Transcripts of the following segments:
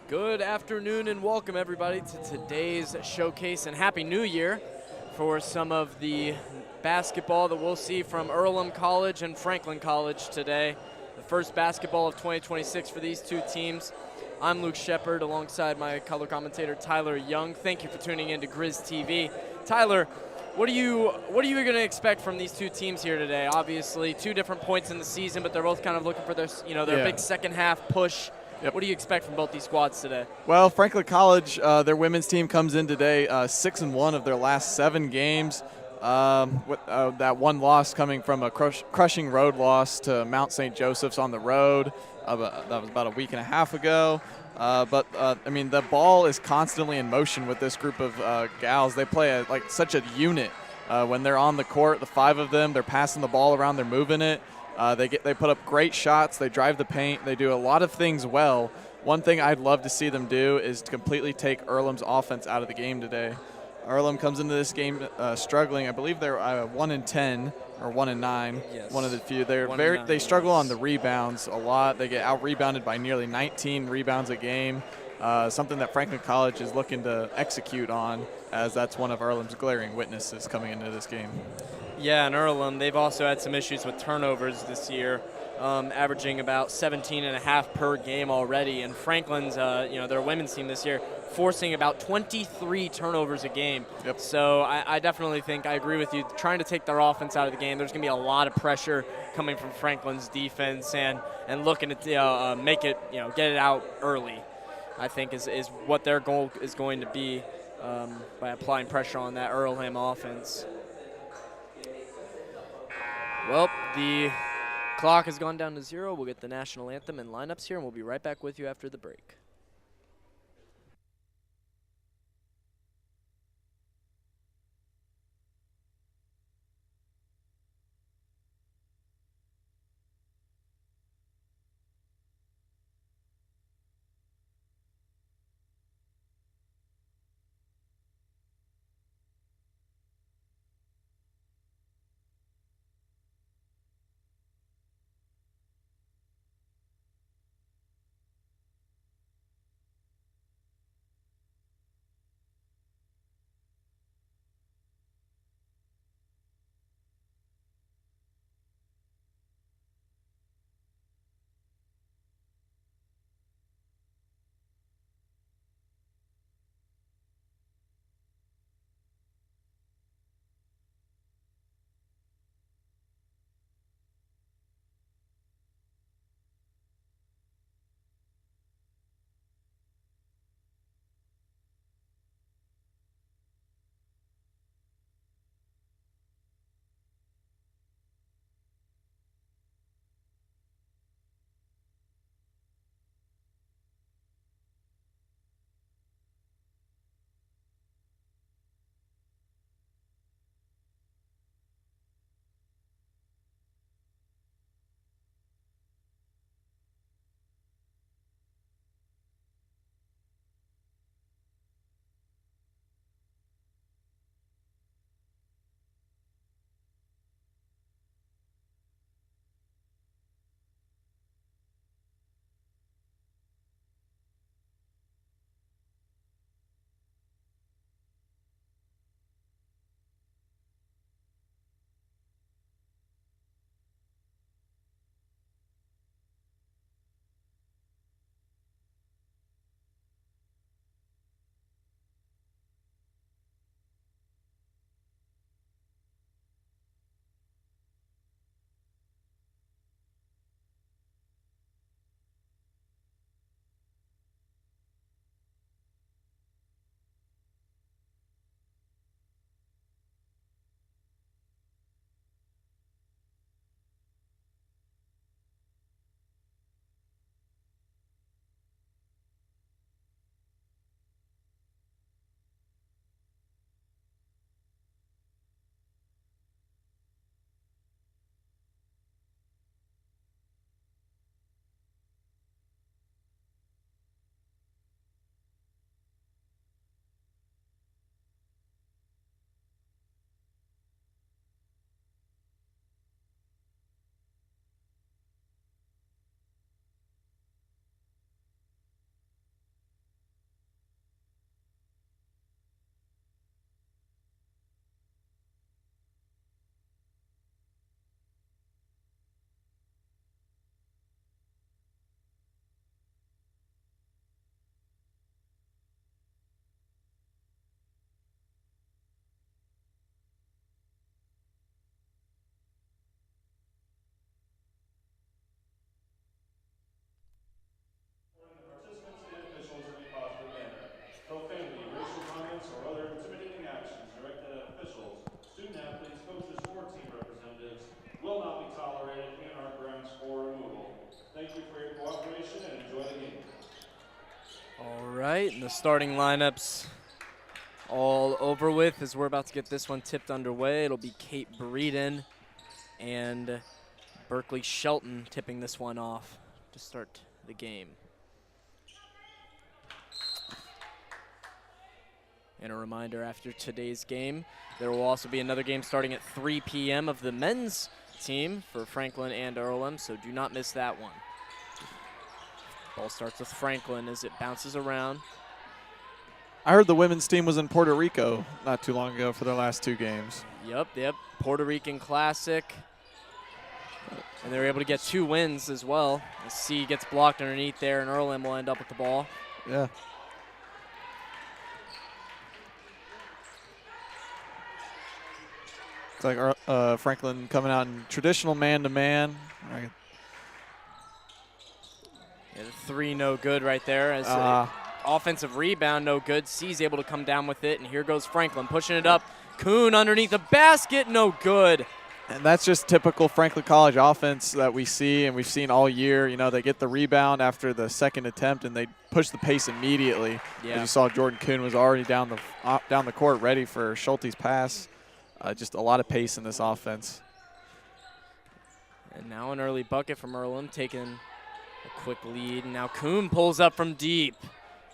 Good afternoon and welcome everybody to today's showcase, and Happy New Year for some of the basketball that we'll see from Earlham College and Franklin College today. The first basketball of 2026 for these two teams. I'm Luke Shepard alongside my color commentator Tyler Young. Thank you for tuning in to Grizz TV. Tyler, what are you going to expect from these two teams here today? Obviously, two different points in the season, but they're both kind of looking for their big second half push. Yep. What do you expect from both these squads today? Well, Franklin College, their women's team comes in today 6-1 of their last 7 games. With that one loss coming from a crushing road loss to Mount St. Joseph's on the road. That was about a week and a half ago. The ball is constantly in motion with this group of gals. They play like such a unit. When they're on the court, the 5 of them, they're passing the ball around, they're moving it. They put up great shots. They drive the paint. They do a lot of things well. One thing I'd love to see them do is to completely take Earlham's offense out of the game today. Earlham comes into this game struggling. I believe they're 1-10 or 1-9. Yes. One of the few. They struggle on the rebounds a lot. They get out rebounded by nearly 19 rebounds a game. Something that Franklin College is looking to execute on, as that's one of Earlham's glaring witnesses coming into this game. Yeah, and Earlham, they've also had some issues with turnovers this year, averaging about 17.5 per game already. And Franklin's, their women's team this year, forcing about 23 turnovers a game. Yep. So I definitely think I agree with you. Trying to take their offense out of the game, there's going to be a lot of pressure coming from Franklin's defense and looking to make it, get it out early, I think is what their goal is going to be by applying pressure on that Earlham offense. Well, the clock has gone down to 0. We'll get the national anthem and lineups here, and we'll be right back with you after the break. right, and the starting lineups all over with as we're about to get this one tipped underway. It'll be Kate Breeden and Berkeley Shelton tipping this one off to start the game. And a reminder, after today's game, there will also be another game starting at 3 p.m. of the men's team for Franklin and Earlham, so do not miss that one. Ball starts with Franklin as it bounces around. I heard the women's team was in Puerto Rico not too long ago for their last 2 games. Yep. Puerto Rican Classic. And they were able to get 2 wins as well. The C gets blocked underneath there, and Earlham will end up with the ball. Yeah. It's like Franklin coming out in traditional man-to-man. Right. Yeah, the 3 no good right there. As offensive rebound, no good. C's able to come down with it, and here goes Franklin pushing it up. Kuhn underneath the basket, no good. And that's just typical Franklin College offense that we see and we've seen all year. You know, they get the rebound after the second attempt and they push the pace immediately. Yeah. As you saw, Jordan Kuhn was already down the court ready for Schulte's pass. Just a lot of pace in this offense. And now an early bucket from Earlham, taking a quick lead. And now Kuhn pulls up from deep,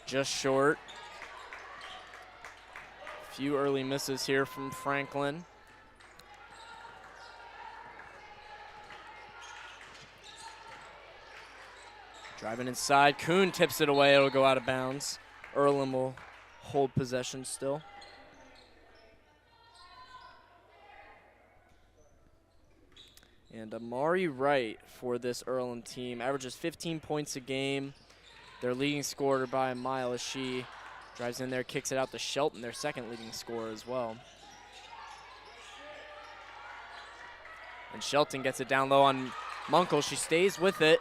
just short. A few early misses here from Franklin. Driving inside, Kuhn tips it away, it'll go out of bounds. Earlham will hold possession still. And Amari Wright for this Earlham team averages 15 points a game. Their leading scorer by a mile as she drives in there, kicks it out to Shelton, their second leading scorer as well. And Shelton gets it down low on Munkle. She stays with it,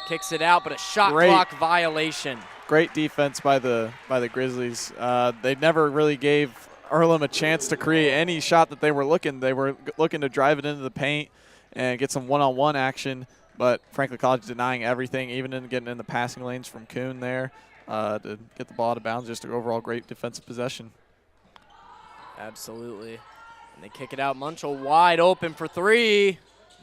kicks it out, but a shot clock violation. Great defense by the Grizzlies. They never really gave Earlham a chance to create any shot that they were looking. They were looking to drive it into the paint and get some one-on-one action, but Franklin College denying everything, even in getting in the passing lanes from Kuhn there to get the ball out of bounds. Just an overall great defensive possession. Absolutely. And they kick it out. Munchell wide open for 3.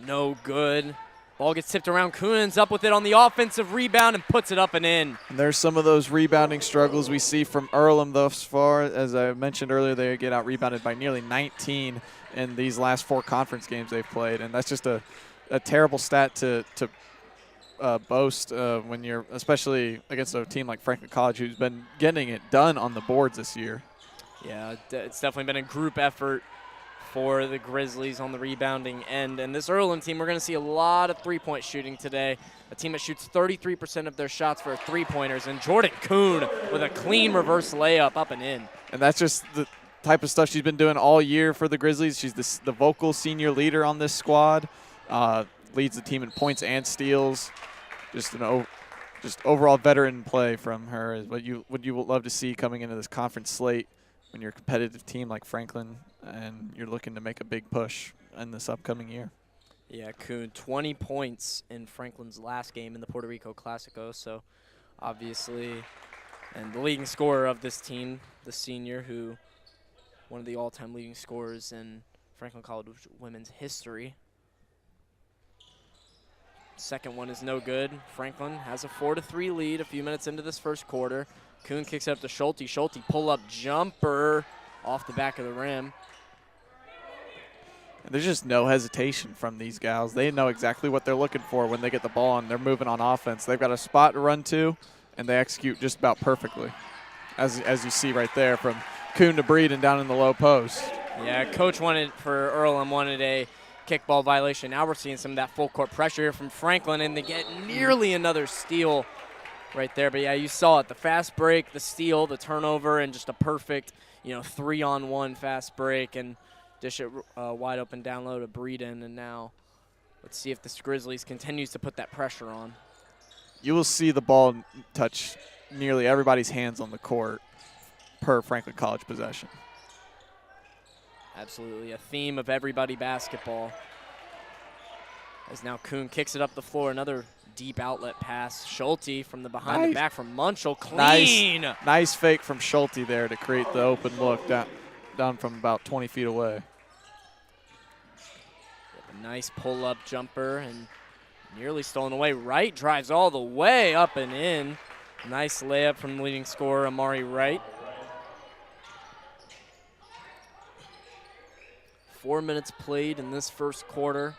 No good. Ball gets tipped around. Kuhn ends up with it on the offensive rebound and puts it up and in. And there's some of those rebounding struggles we see from Earlham thus far. As I mentioned earlier, they get out-rebounded by nearly 19 in these last 4 conference games they've played. And that's just a terrible stat to boast when you're, especially against a team like Franklin College, who's been getting it done on the boards this year. Yeah, it's definitely been a group effort for the Grizzlies on the rebounding end. And this Earlham team, we're going to see a lot of three-point shooting today. A team that shoots 33% of their shots for three-pointers. And Jordan Kuhn with a clean reverse layup up and in. And that's just the type of stuff she's been doing all year for the Grizzlies. She's the vocal senior leader on this squad. Leads the team in points and steals. Just overall veteran play from her is what you would love to see coming into this conference slate when you're a competitive team like Franklin and you're looking to make a big push in this upcoming year. Yeah, Kuhn, 20 points in Franklin's last game in the Puerto Rico Classico. So obviously, and the leading scorer of this team, the senior, who one of the all-time leading scorers in Franklin College women's history. Second one is no good. Franklin has a 4-3 lead a few minutes into this first quarter. Kuhn kicks it up to Schulte. Schulte pull-up jumper off the back of the rim. And there's just no hesitation from these gals. They know exactly what they're looking for when they get the ball and they're moving on offense. They've got a spot to run to, and they execute just about perfectly, as you see right there from Kuhn to Breeden down in the low post. Yeah, coach wanted a kickball violation. Now we're seeing some of that full court pressure here from Franklin, and they get nearly another steal right there. But yeah, you saw it, the fast break, the steal, the turnover, and just a perfect, 3-on-1 fast break, and dish it wide open down low to Breeden. And now let's see if the Grizzlies continues to put that pressure on. You will see the ball touch nearly everybody's hands on the court per Franklin College possession. Absolutely, a theme of everybody basketball. As now Kuhn kicks it up the floor, another Deep outlet pass. Schulte from the behind the back from Munchel. Clean. Clean. Nice fake from Schulte there to create the open look down from about 20 feet away. A nice pull-up jumper and nearly stolen away. Wright drives all the way up and in. Nice layup from the leading scorer, Amari Wright. 4 minutes played in this first quarter.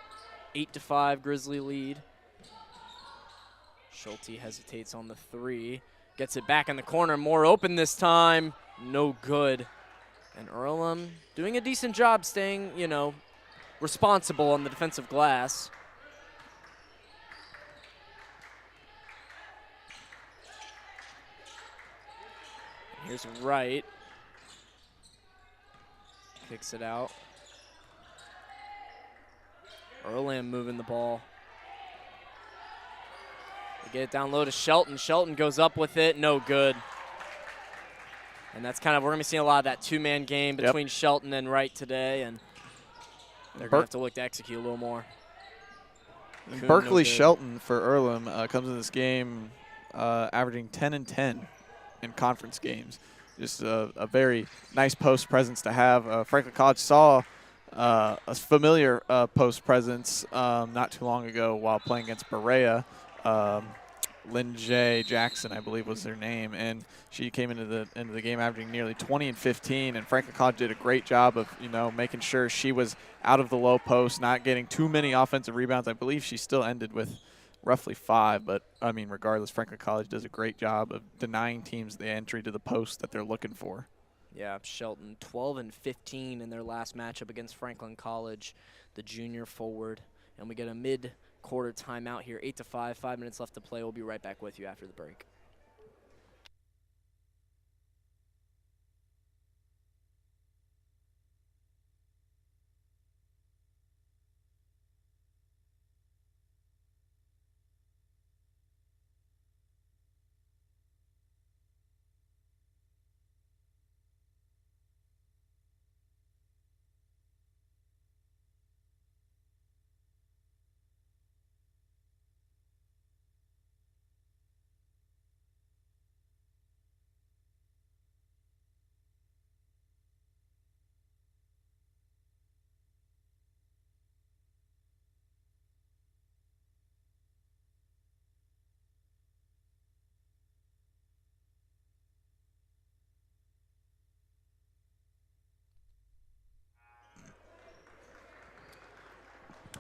8-5 Grizzly lead. Schulte hesitates on the three. Gets it back in the corner. More open this time. No good. And Earlham doing a decent job staying, you know, responsible on the defensive glass. Here's Wright. Kicks it out. Earlham moving the ball. They get it down low to Shelton. Shelton goes up with it. No good. And that's kind of, we're going to be seeing a lot of that two-man game between Shelton and Wright today. And they're going to have to look to execute a little more. Berkeley Shelton for Earlham comes in this game averaging 10 and 10 in conference games. Just a very nice post presence to have. Franklin College saw a familiar post presence not too long ago while playing against Berea. Lynn J. Jackson, I believe, was her name, and she came into the game averaging nearly 20 and 15. And Franklin College did a great job of making sure she was out of the low post, not getting too many offensive rebounds. I believe she still ended with roughly 5, but I mean, regardless, Franklin College does a great job of denying teams the entry to the post that they're looking for. Yeah, Shelton 12 and 15 in their last matchup against Franklin College, the junior forward, and we get a mid-quarter timeout here, 8-5, 5 minutes left to play. We'll be right back with you after the break.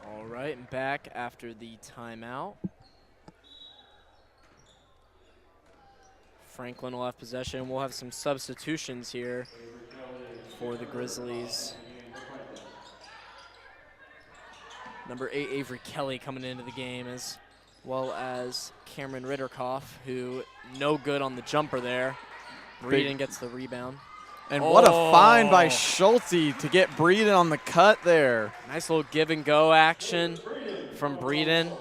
All right, and back after the timeout. Franklin will have possession. We'll have some substitutions here for the Grizzlies. Number 8, Avery Kelly, coming into the game, as well as Cameron Ritterkoff, who no good on the jumper there. Breeden gets the rebound. And what a find by Schulte to get Breeden on the cut there. Nice little give and go action from Breeden.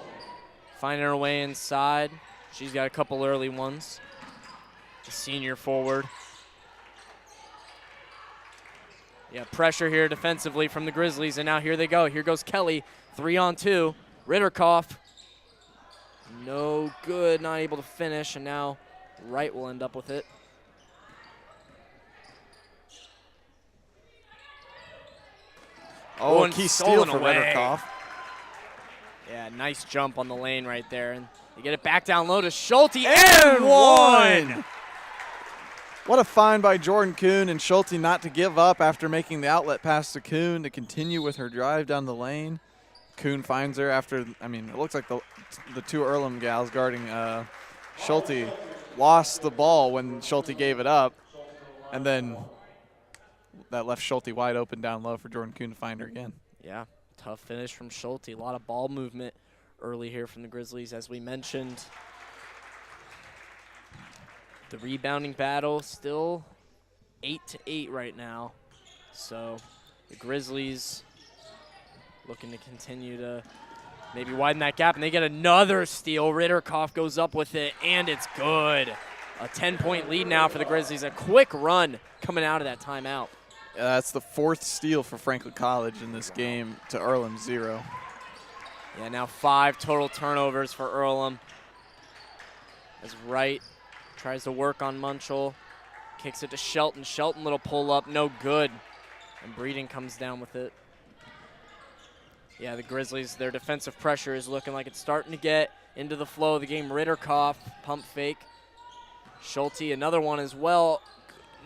Finding her way inside. She's got a couple early ones. The senior forward. Yeah, pressure here defensively from the Grizzlies, and now here they go. Here goes Kelly, 3-on-2. Ritterkoff, no good, not able to finish, and now Wright will end up with it. Oh, a key steal for Ritterkoff. Yeah, nice jump on the lane right there. And they get it back down low to Schulte, and one! What a find by Jordan Kuhn, and Schulte not to give up after making the outlet pass to Kuhn to continue with her drive down the lane. Kuhn finds her after, I mean, it looks like the two Earlham gals guarding Schulte lost the ball when Schulte gave it up, and then that left Schulte wide open down low for Jordan Kuhn to find her again. Yeah, tough finish from Schulte. A lot of ball movement early here from the Grizzlies, as we mentioned. The rebounding battle still 8-8 right now. So the Grizzlies looking to continue to maybe widen that gap, and they get another steal. Ritterkoff goes up with it, and it's good. A 10-point lead now for the Grizzlies. A quick run coming out of that timeout. That's the 4th steal for Franklin College in this game to Earlham 0. Yeah, now 5 total turnovers for Earlham. As Wright tries to work on Munchel. Kicks it to Shelton. Shelton, little pull up, no good. And Breeden comes down with it. Yeah, the Grizzlies, their defensive pressure is looking like it's starting to get into the flow of the game. Ritterkoff, pump fake. Schulte, another one as well.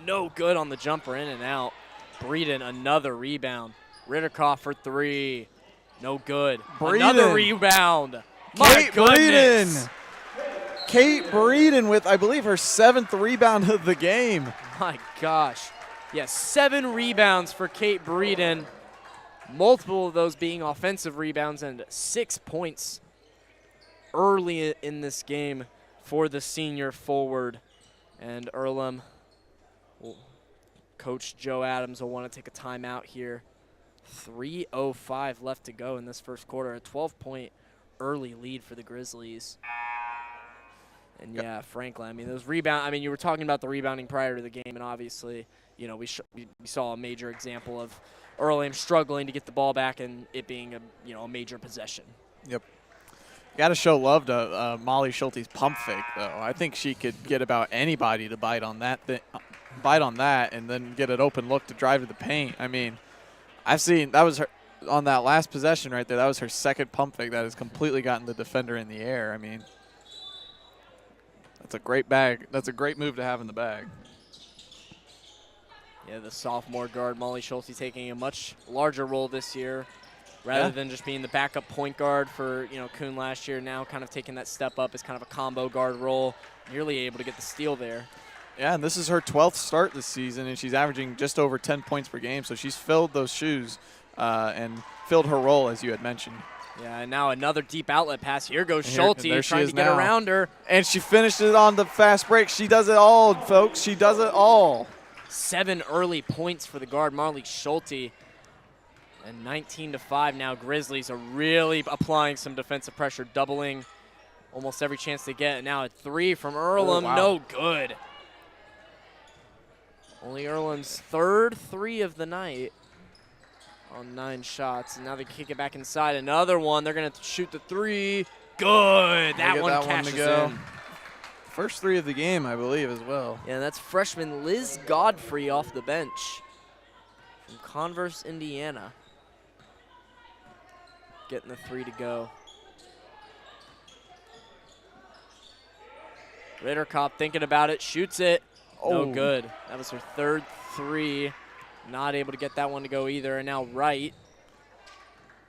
No good on the jumper, in and out. Breeden, another rebound. Ritterkoff for 3. No good. Breeden. Another rebound. My goodness. Breeden. Kate Breeden with, I believe, her 7th rebound of the game. My gosh. Yes, 7 rebounds for Kate Breeden. Multiple of those being offensive rebounds and 6 points early in this game for the senior forward. And Earlham, Coach Joe Adams will want to take a timeout here. 3:05 left to go in this first quarter. A 12-point early lead for the Grizzlies. And yeah, Franklin, I mean, those rebound. I mean, you were talking about the rebounding prior to the game, and obviously, you know, we saw a major example of Earlham struggling to get the ball back and it being a major possession. Yep. Got to show love to Molly Schulte's pump fake, though. I think she could get about anybody to bite on that, and then get an open look to drive to the paint. I mean, I've seen that was her on that last possession right there. That was her 2nd pump fake that has completely gotten the defender in the air. I mean, that's a great bag. That's a great move to have in the bag. Yeah, the sophomore guard, Molly Schulte, taking a much larger role this year. Rather than just being the backup point guard for, Kuhn last year, now kind of taking that step up as kind of a combo guard role, nearly able to get the steal there. Yeah, and this is her 12th start this season, and she's averaging just over 10 points per game, so she's filled those shoes and filled her role, as you had mentioned. Yeah, and now another deep outlet pass. Here goes Schulte trying to get now. Around her. And she finished it on the fast break. She does it all, folks. She does it all. 7 early points for the guard, Molly Schulte. And 19-5 now. Grizzlies are really applying some defensive pressure, doubling almost every chance they get. And now a 3 from Earlham, wow. No good. Only Earlham's 3rd 3 of the night on 9 shots. And now they kick it back inside. Another one. They're going to shoot the 3. Good. That one cashes in. First 3 of the game, I believe, as well. Yeah, that's freshman Liz Godfrey off the bench from Converse, Indiana. Getting the 3 to go. Ritterkopp thinking about it, shoots it. No good. That was her 3rd 3. Not able to get that one to go either. And now Wright.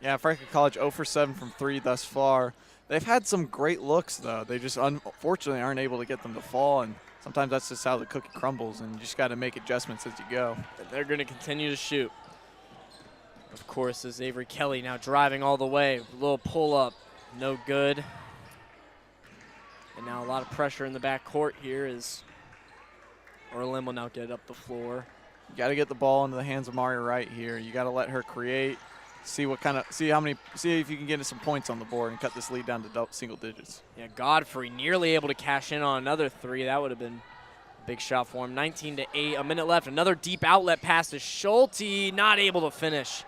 Yeah, Franklin College 0 for 7 from 3 thus far. They've had some great looks, though. They just unfortunately aren't able to get them to fall, and sometimes that's just how the cookie crumbles, and you just got to make adjustments as you go. And they're going to continue to shoot. Of course, is Avery Kelly now driving all the way. A little pull-up, no good. And now a lot of pressure in the back court here as Earlham will now get up the floor. You got to get the ball into the hands of Maria Wright here. You got to let her create. See if you can get some points on the board and cut this lead down to single digits. Yeah, Godfrey nearly able to cash in on another 3. That would have been a big shot for him. 19-8, a minute left. Another deep outlet pass to Schulte, not able to finish.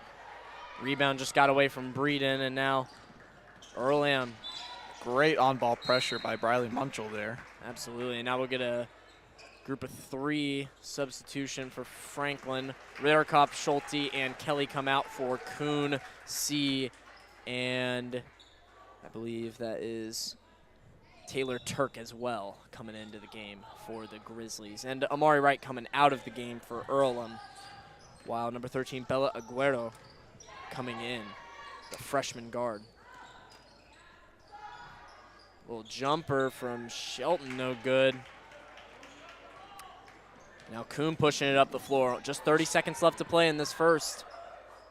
Rebound just got away from Breeden, and now Earlham. Great on-ball pressure by Briley Munchel there. Absolutely, and now we'll get a group of 3 substitution for Franklin. Ritterkopp, Schulte, and Kelly come out for Kuhn, C, and I believe that is Taylor Turk as well coming into the game for the Grizzlies. And Amari Wright coming out of the game for Earlham, while number 13, Bella Aguero, coming in, the freshman guard. Little jumper from Shelton, no good. Now Kuhn pushing it up the floor. Just 30 seconds left to play in this first.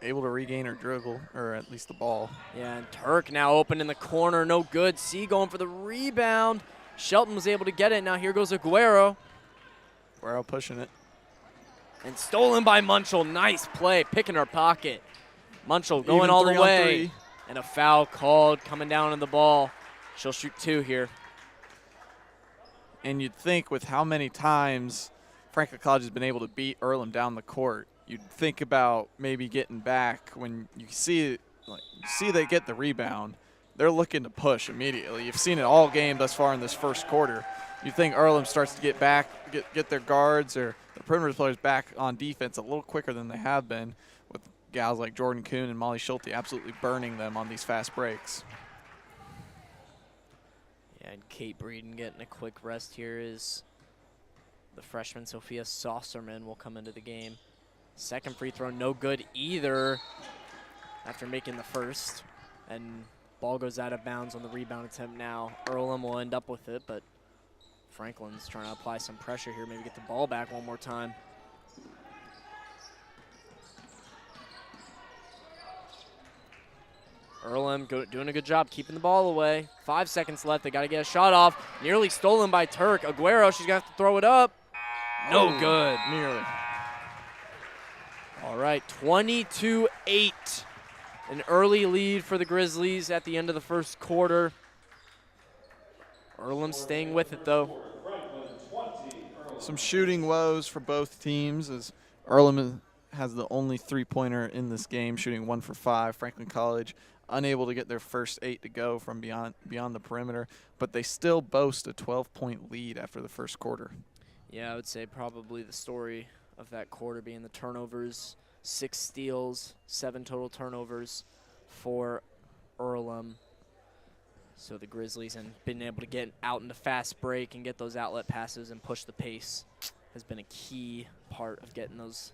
Able to regain her dribble, or at least the ball. Yeah, and Turk now open in the corner. No good. C going for the rebound. Shelton was able to get it. Now here goes Aguero. Aguero pushing it. And stolen by Munchel. Nice play, picking her pocket. Munchel going all the way. And a foul called, coming down on the ball. She'll shoot 2 here. And you'd think with how many times Franklin College has been able to beat Earlham down the court, you'd think about maybe getting back when you see they get the rebound. they're looking to push immediately. You've seen it all game thus far in this first quarter. You think Earlham starts to get back, get their guards or the perimeter players back on defense a little quicker than they have been, with gals like Jordan Kuhn and Molly Schulte absolutely burning them on these fast breaks. Yeah, and Kate Breeden getting a quick rest here is the freshman Sophia Saucerman will come into the game. Second free throw, no good either after making the first. And ball goes out of bounds on the rebound attempt now. Earlham will end up with it, but Franklin's trying to apply some pressure here, maybe get the ball back one more time. Earlham doing a good job keeping the ball away. 5 seconds left. They got to get a shot off. Nearly stolen by Turk. Aguero, she's going to have to throw it up. No good. Nearly. All right, 22-8. An early lead for the Grizzlies at the end of the first quarter. Earlham staying with it, though. Some shooting woes for both teams as Earlham has the only three-pointer in this game, shooting 1 for 5. Franklin College unable to get their first 8 to go from beyond the perimeter, but they still boast a 12-point lead after the first quarter. Yeah, I would say probably the story of that quarter being the turnovers. 6 steals, 7 total turnovers for Earlham. So the Grizzlies, and being able to get out in the fast break and get those outlet passes and push the pace has been a key part of getting those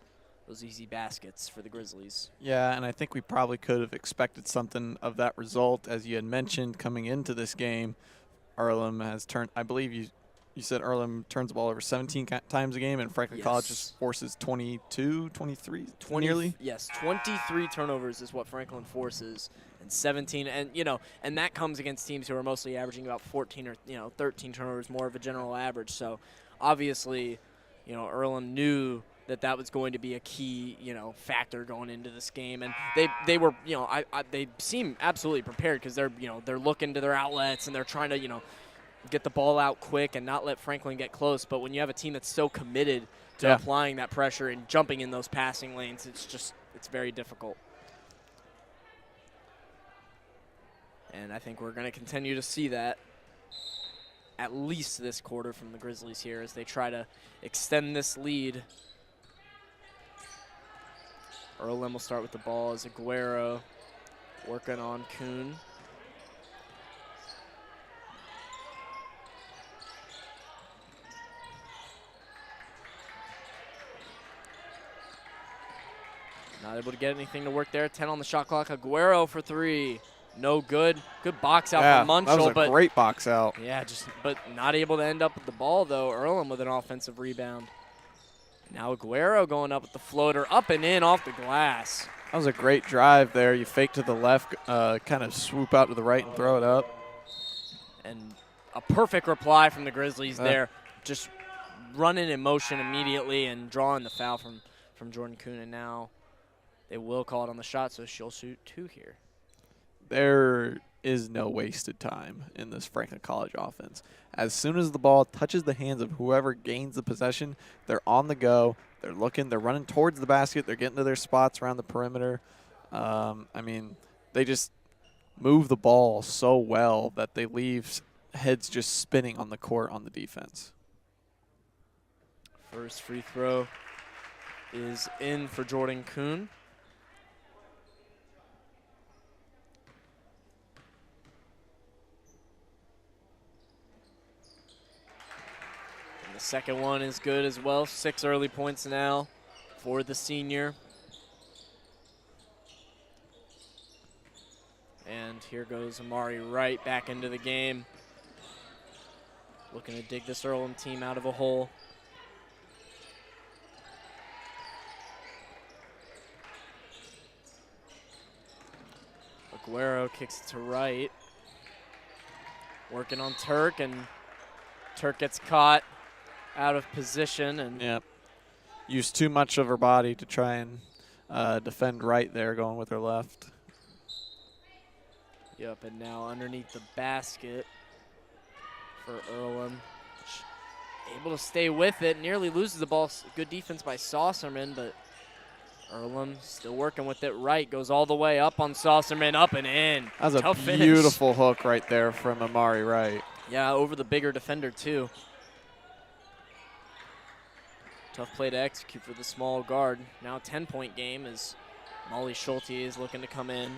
easy baskets for the Grizzlies. Yeah, and I think we probably could have expected something of that result. As you had mentioned coming into this game, Earlham has turned, I believe you said Earlham turns the ball over 17 times a game, and Franklin College just forces 22, 23 nearly? Yes, 23 turnovers is what Franklin forces, and 17. And, and that comes against teams who are mostly averaging about 14 or, 13 turnovers, more of a general average. So, obviously, Earlham knew that was going to be a key, factor going into this game. And they were, they seem absolutely prepared because they're looking to their outlets and they're trying to, get the ball out quick and not let Franklin get close. But when you have a team that's so committed to applying that pressure and jumping in those passing lanes, it's very difficult. And I think we're going to continue to see that at least this quarter from the Grizzlies here as they try to extend this lead. Earlham will start with the ball as Aguero working on Kuhn. Not able to get anything to work there. 10 on the shot clock. Aguero for 3. No good. Good box out from Munchell. That was a great box out. Yeah, but not able to end up with the ball, though. Earlham with an offensive rebound. Now Aguero going up with the floater. Up and in off the glass. That was a great drive there. You fake to the left, kind of swoop out to the right and throw it up. And a perfect reply from the Grizzlies there. Just running in motion immediately and drawing the foul from Jordan Kuhn. And now they will call it on the shot, so she'll shoot 2 here. There is no wasted time in this Franklin College offense. As soon as the ball touches the hands of whoever gains the possession, they're on the go. They're looking. They're running towards the basket. They're getting to their spots around the perimeter. They just move the ball so well that they leave heads just spinning on the court on the defense. First free throw is in for Jordan Kuhn. The second one is good as well. 6 early points now for the senior. And here goes Amari Wright back into the game. Looking to dig this Earlham team out of a hole. Aguero kicks it to Wright. Working on Turk, and Turk gets caught out of position. And used too much of her body to try and defend Wright there, going with her left. Yep, and now underneath the basket for Earlham. Able to stay with it, nearly loses the ball. Good defense by Saucerman, but Earlham still working with it right. Goes all the way up on Saucerman, up and in. That was Tough a finish. beautiful hook right there from Amari Wright. Yeah, over the bigger defender, too. Tough play to execute for the small guard. Now 10-point game as Molly Schulte is looking to come in.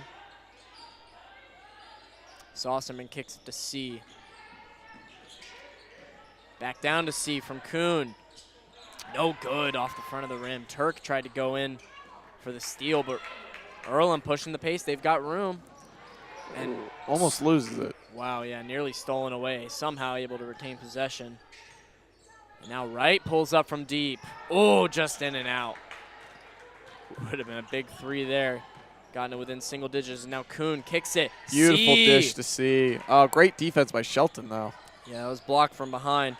Saucerman kicks it to C. Back down to C from Kuhn. No good off the front of the rim. Turk tried to go in for the steal, but Earlham pushing the pace. They've got room. And almost loses it. Wow, yeah, nearly stolen away. Somehow able to retain possession. And now Wright pulls up from deep. Oh, just in and out. Would have been a big three there. Gotten it within single digits, and now Kuhn kicks it. Beautiful C. dish to see. Oh, great defense by Shelton, though. Yeah, it was blocked from behind.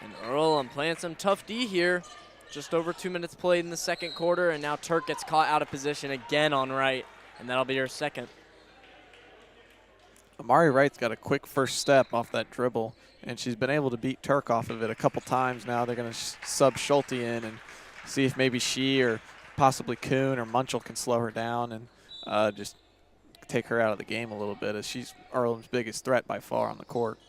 And Earlham playing some tough D here. Just over 2 minutes played in the second quarter, and now Turk gets caught out of position again on Wright, and that'll be her second. Amari Wright's got a quick first step off that dribble, and she's been able to beat Turk off of it a couple times now. They're going to sub Schulte in and see if maybe she or possibly Kuhn or Munchell can slow her down and just take her out of the game a little bit, as she's Earlham's biggest threat by far on the court.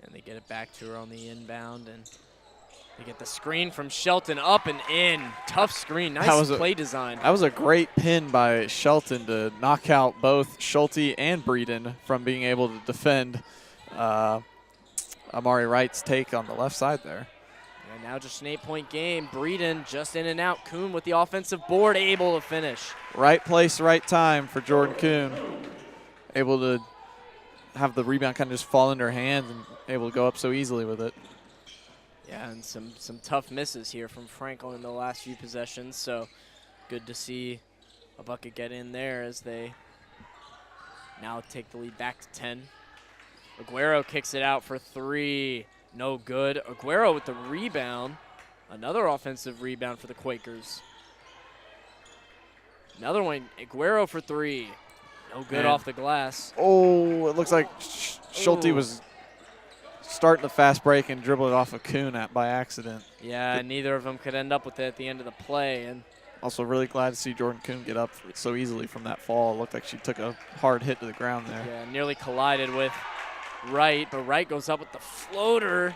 And they get it back to her on the inbound, and they get the screen from Shelton up and in. Tough screen, nice play design. That was a great pin by Shelton to knock out both Schulte and Breeden from being able to defend Amari Wright's take on the left side there. And now just an 8-point game. Breeden just in and out. Kuhn with the offensive board, able to finish. Right place, right time for Jordan Kuhn. Able to have the rebound kind of just fall into her hands and able to go up so easily with it. Yeah, and some tough misses here from Franklin in the last few possessions, so good to see a bucket get in there as they now take the lead back to 10. Aguero kicks it out for three. No good. Aguero with the rebound. Another offensive rebound for the Quakers. Another one. Aguero for three. No good off the glass. Oh, it looks like Schulte was starting the fast break and dribbled it off of Kuhn by accident. Yeah, neither of them could end up with it at the end of the play. And also really glad to see Jordan Kuhn get up so easily from that fall. It looked like she took a hard hit to the ground there. Yeah, nearly collided with Wright, but Wright goes up with the floater.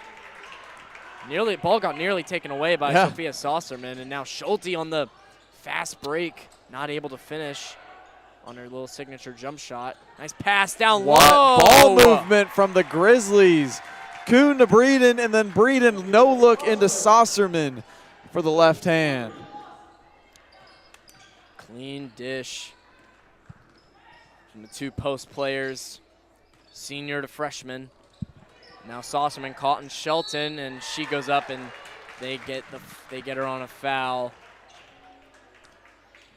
Ball got nearly taken away by Sophia Saucerman, and now Schulte on the fast break, not able to finish on her little signature jump shot. Nice pass down low. Ball movement from the Grizzlies. Kuhn to Breeden, and then Breeden no look into Saucerman for the left hand. Clean dish from the two post players, senior to freshman. Now Saucerman caught in Shelton, and she goes up and they get her on a foul.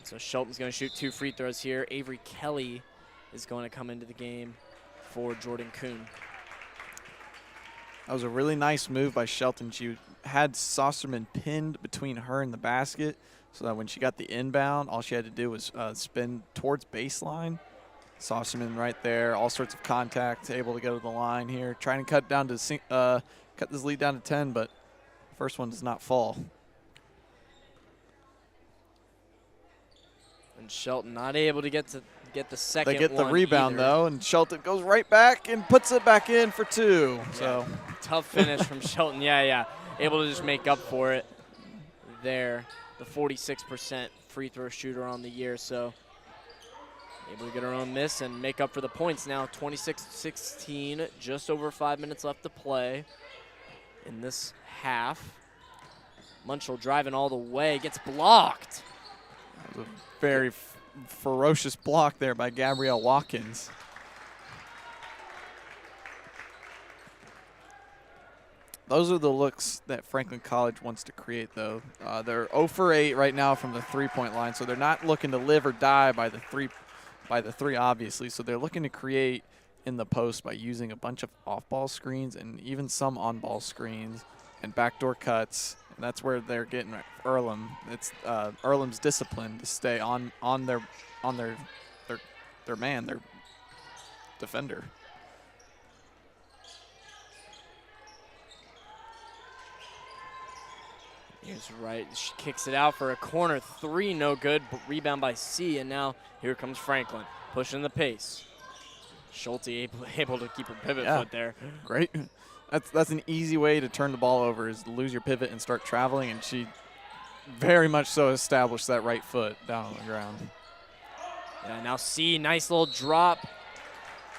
So Shelton's going to shoot 2 free throws here. Avery Kelly is going to come into the game for Jordan Kuhn. That was a really nice move by Shelton. She had Saucerman pinned between her and the basket, so that when she got the inbound, all she had to do was spin towards baseline. Saucerman right there, all sorts of contact, able to go to the line here, trying to cut this lead down to 10, but first one does not fall. And Shelton not able to get the second one. They get the rebound though, and Shelton goes right back and puts it back in for 2. Yeah. So tough finish from Shelton. Yeah. Able to just make up for it there. The 46% free throw shooter on the year, so able to get her own miss and make up for the points now. 26-16, just over 5 minutes left to play in this half. Munchell driving all the way, gets blocked. That was a very ferocious block there by Gabrielle Watkins. Those are the looks that Franklin College wants to create, though. They're 0 for 8 right now from the three-point line, so they're not looking to live or die by the three, obviously. So they're looking to create in the post by using a bunch of off-ball screens and even some on-ball screens and backdoor cuts. And that's where they're getting Earlham. It's Earlham's discipline to stay on their man, their defender. Here's Wright. She kicks it out for a corner three, no good. But rebound by C, and now here comes Franklin, pushing the pace. Schulte able to keep her pivot foot there. Great. That's an easy way to turn the ball over, is to lose your pivot and start traveling, and she very much so established that right foot down on the ground. Yeah, now C, nice little drop,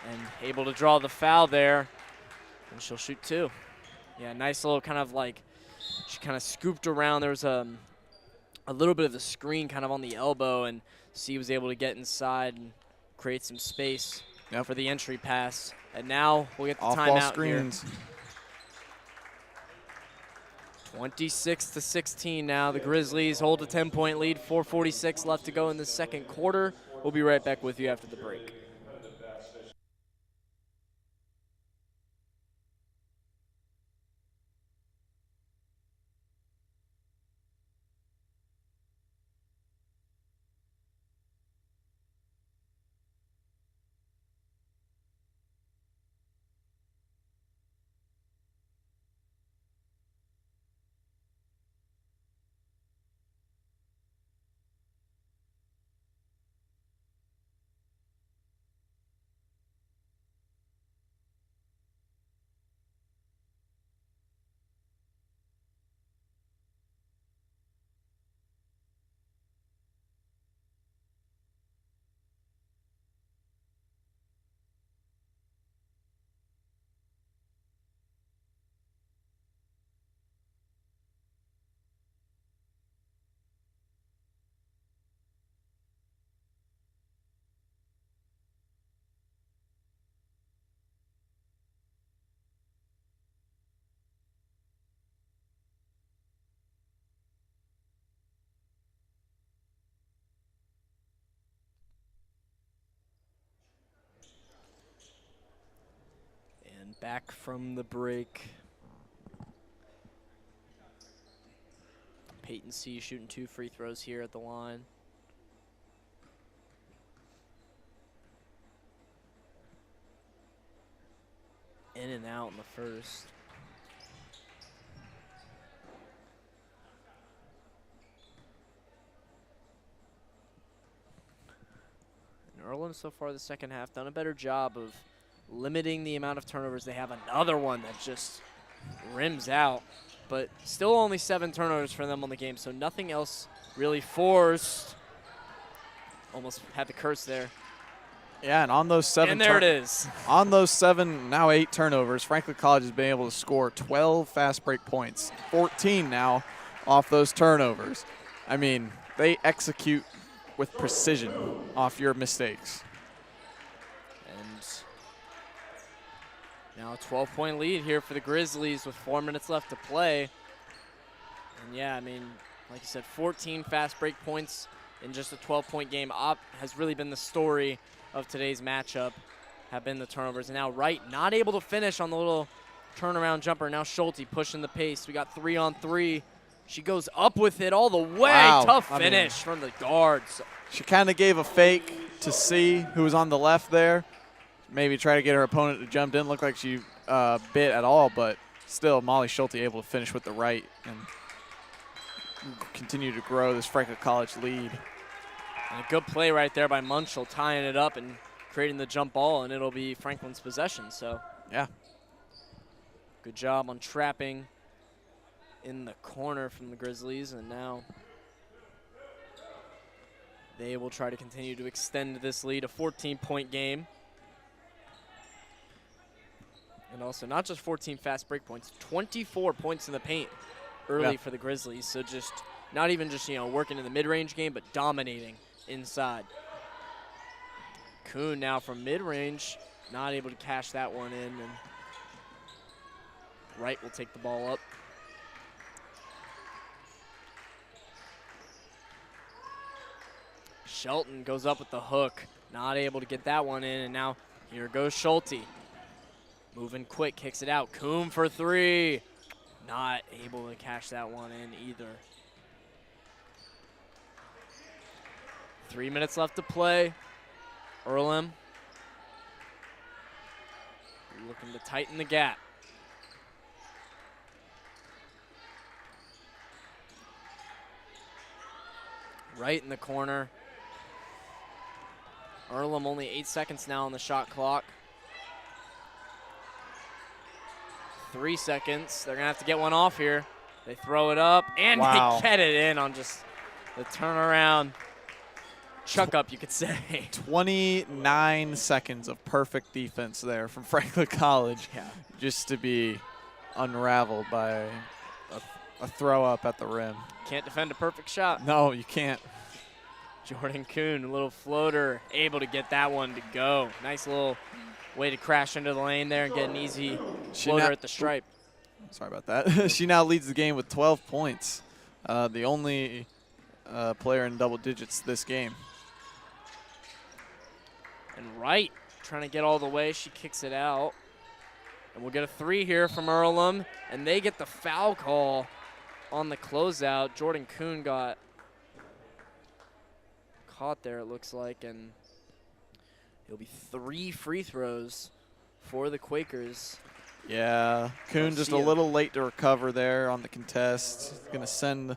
and able to draw the foul there, and she'll shoot two. Yeah, nice little kind of like, she kind of scooped around. There was a little bit of a screen kind of on the elbow, and C was able to get inside and create some space for the entry pass. And now we'll get the timeout screens. here. 26-16 now. The Grizzlies hold a 10-point lead. 4:46 left to go in the second quarter. We'll be right back with you after the break. And back from the break. Peyton C shooting 2 free throws here at the line. In and out in the first. And Earlham so far the second half done a better job of limiting the amount of turnovers. They have another one that just rims out, but still only 7 turnovers for them on the game, so nothing else really forced. Almost had the curse there. Yeah, and on those 7 and there it is. On those 7, now 8 turnovers, Franklin College has been able to score 12 fast break points, 14 now off those turnovers. I mean, they execute with precision off your mistakes. And now a 12-point lead here for the Grizzlies with 4 minutes left to play. And yeah, I mean, like you said, 14 fast break points in just a 12-point game has really been the story of today's matchup, have been the turnovers. And now Wright not able to finish on the little turnaround jumper. Now Schulte pushing the pace. We got 3-on-3. She goes up with it all the way. Wow. Tough finish from the guards. She kind of gave a fake to C, who was on the left there. Maybe try to get her opponent to jump. Didn't look like she bit at all, but still Molly Schulte able to finish with the right and continue to grow this Franklin College lead. And a good play right there by Munchell, tying it up and creating the jump ball, and it'll be Franklin's possession. So yeah, good job on trapping in the corner from the Grizzlies, and now they will try to continue to extend this lead, a 14-point game. And also not just 14 fast break points, 24 points in the paint early for the Grizzlies. So just not even just, working in the mid-range game, but dominating inside. Kuhn now from mid-range, not able to cash that one in, and Wright will take the ball up. Shelton goes up with the hook, not able to get that one in, and now here goes Schulte. Moving quick, kicks it out. Kuhn for 3. Not able to cash that one in either. 3 minutes left to play. Earlham looking to tighten the gap. right in the corner. Earlham only 8 seconds now on the shot clock. 3 seconds. They're going to have to get one off here. They throw it up, and Wow. they get it in on just the turnaround. Chuck up, you could say. 29 seconds of perfect defense there from Franklin College. Yeah. Just to be unraveled by a throw up at the rim. Can't defend a perfect shot. No, you can't. Jordan Kuhn, a little floater, able to get that one to go. Nice little way to crash into the lane there and get an easy floater at the stripe. Sorry about that. She now leads the game with 12 points. The only player in double digits this game. And Wright trying to get all the way. She kicks it out. And we'll get a 3 here from Earlham. And they get the foul call on the closeout. Jordan Kuhn got caught there, it looks like. And it'll be 3 free throws for the Quakers. Yeah, Kuhn just a little late to recover there on the contest. Going to send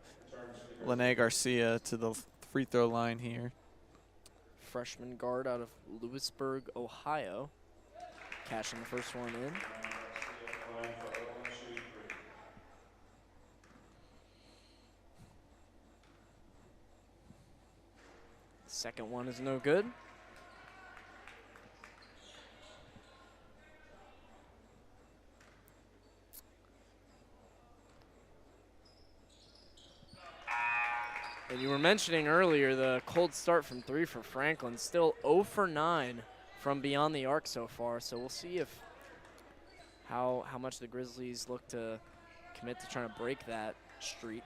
Lene Garcia to the free throw line here. Freshman guard out of Lewisburg, Ohio. Cashing the first one in. Second one is no good. And you were mentioning earlier the cold start from 3 for Franklin. Still 0 for 9 from beyond the arc so far. So we'll see if how much the Grizzlies look to commit to trying to break that streak.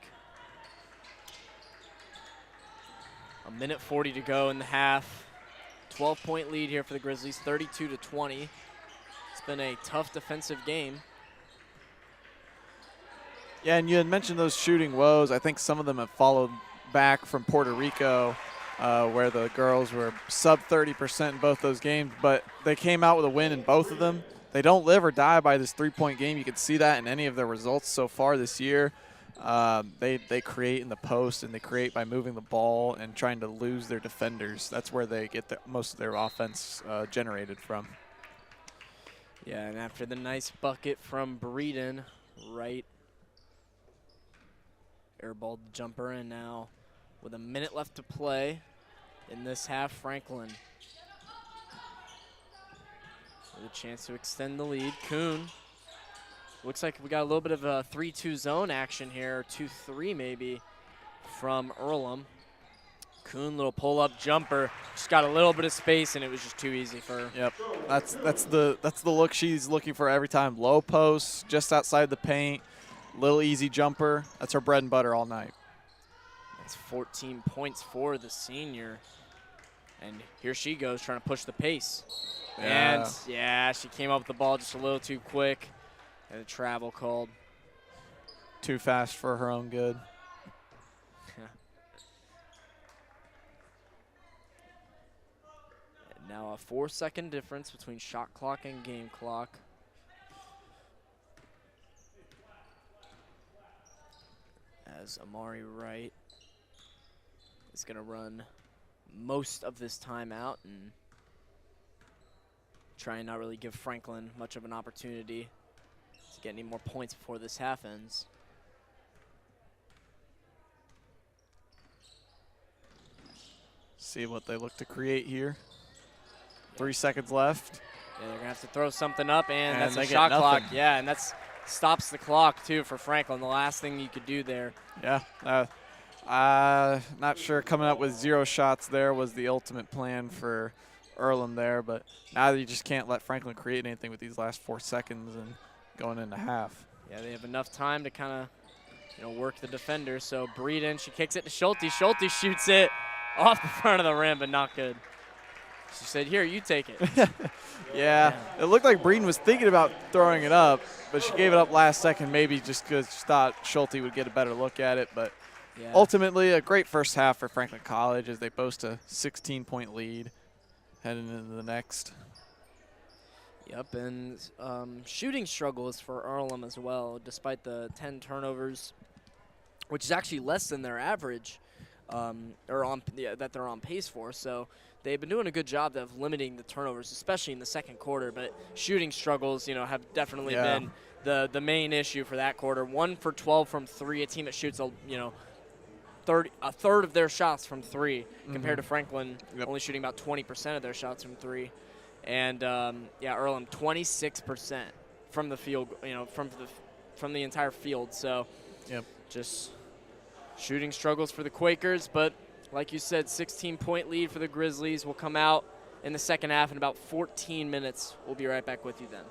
A minute 40 to go in the half. 12-point lead here for the Grizzlies, 32-20. It's been a tough defensive game. Yeah, and you had mentioned those shooting woes. I think some of them have followed back from Puerto Rico, where the girls were sub 30% in both those games, but they came out with a win in both of them. They don't live or die by this three-point game. You can see that in any of their results so far this year. They create in the post, and they create by moving the ball and trying to lose their defenders. That's where they get most of their offense generated from. Yeah, and after the nice bucket from Breeden, Wright airballed the jumper, and now with a minute left to play in this half, Franklin with a chance to extend the lead. Kuhn, looks like we got a little bit of a 3-2 zone action here, or 2-3 maybe, from Earlham. Kuhn, little pull-up jumper, just got a little bit of space, and it was just too easy for her. Yep, that's the look she's looking for every time. Low post, just outside the paint, little easy jumper. That's her bread and butter all night. That's 14 points for the senior. And here she goes, trying to push the pace. Yeah. And, yeah, she came up with the ball just a little too quick. And a travel called. Too fast for her own good. And now a 4-second difference between shot clock and game clock. As Amari Wright is going to run most of this time out and try and not really give Franklin much of an opportunity to get any more points before this half ends. See what they look to create here. 3 seconds left. Yeah, they're going to have to throw something up, and that's they a get shot clock. nothing. Yeah, and that's stops the clock, too, for Franklin. The last thing you could do there. Yeah. Not sure coming up with 0 shots there was the ultimate plan for Earlham there, but now you just can't let Franklin create anything with these last 4 seconds and going into half. Yeah, they have enough time to kind of, work the defender. So Breeden, she kicks it to Schulte. Schulte shoots it off the front of the rim, but not good. She said, here, you take it. Yeah, it looked like Breeden was thinking about throwing it up, but she gave it up last second, maybe just because she thought Schulte would get a better look at it. But yeah. Ultimately, a great first half for Franklin College as they boast a 16-point lead heading into the next. Yep, and shooting struggles for Earlham as well, despite the 10 turnovers, which is actually less than their average. that they're on pace for. So they've been doing a good job of limiting the turnovers, especially in the second quarter. But shooting struggles, have definitely been the main issue for that quarter. 1 for 12 from three, a team that shoots a third of their shots from three, compared to Franklin only shooting about 20% of their shots from three. And Earlham 26% from the field, from the entire field. So just shooting struggles for the Quakers, but like you said, 16-point lead for the Grizzlies. Will come out in the second half in about 14 minutes. We'll be right back with you then.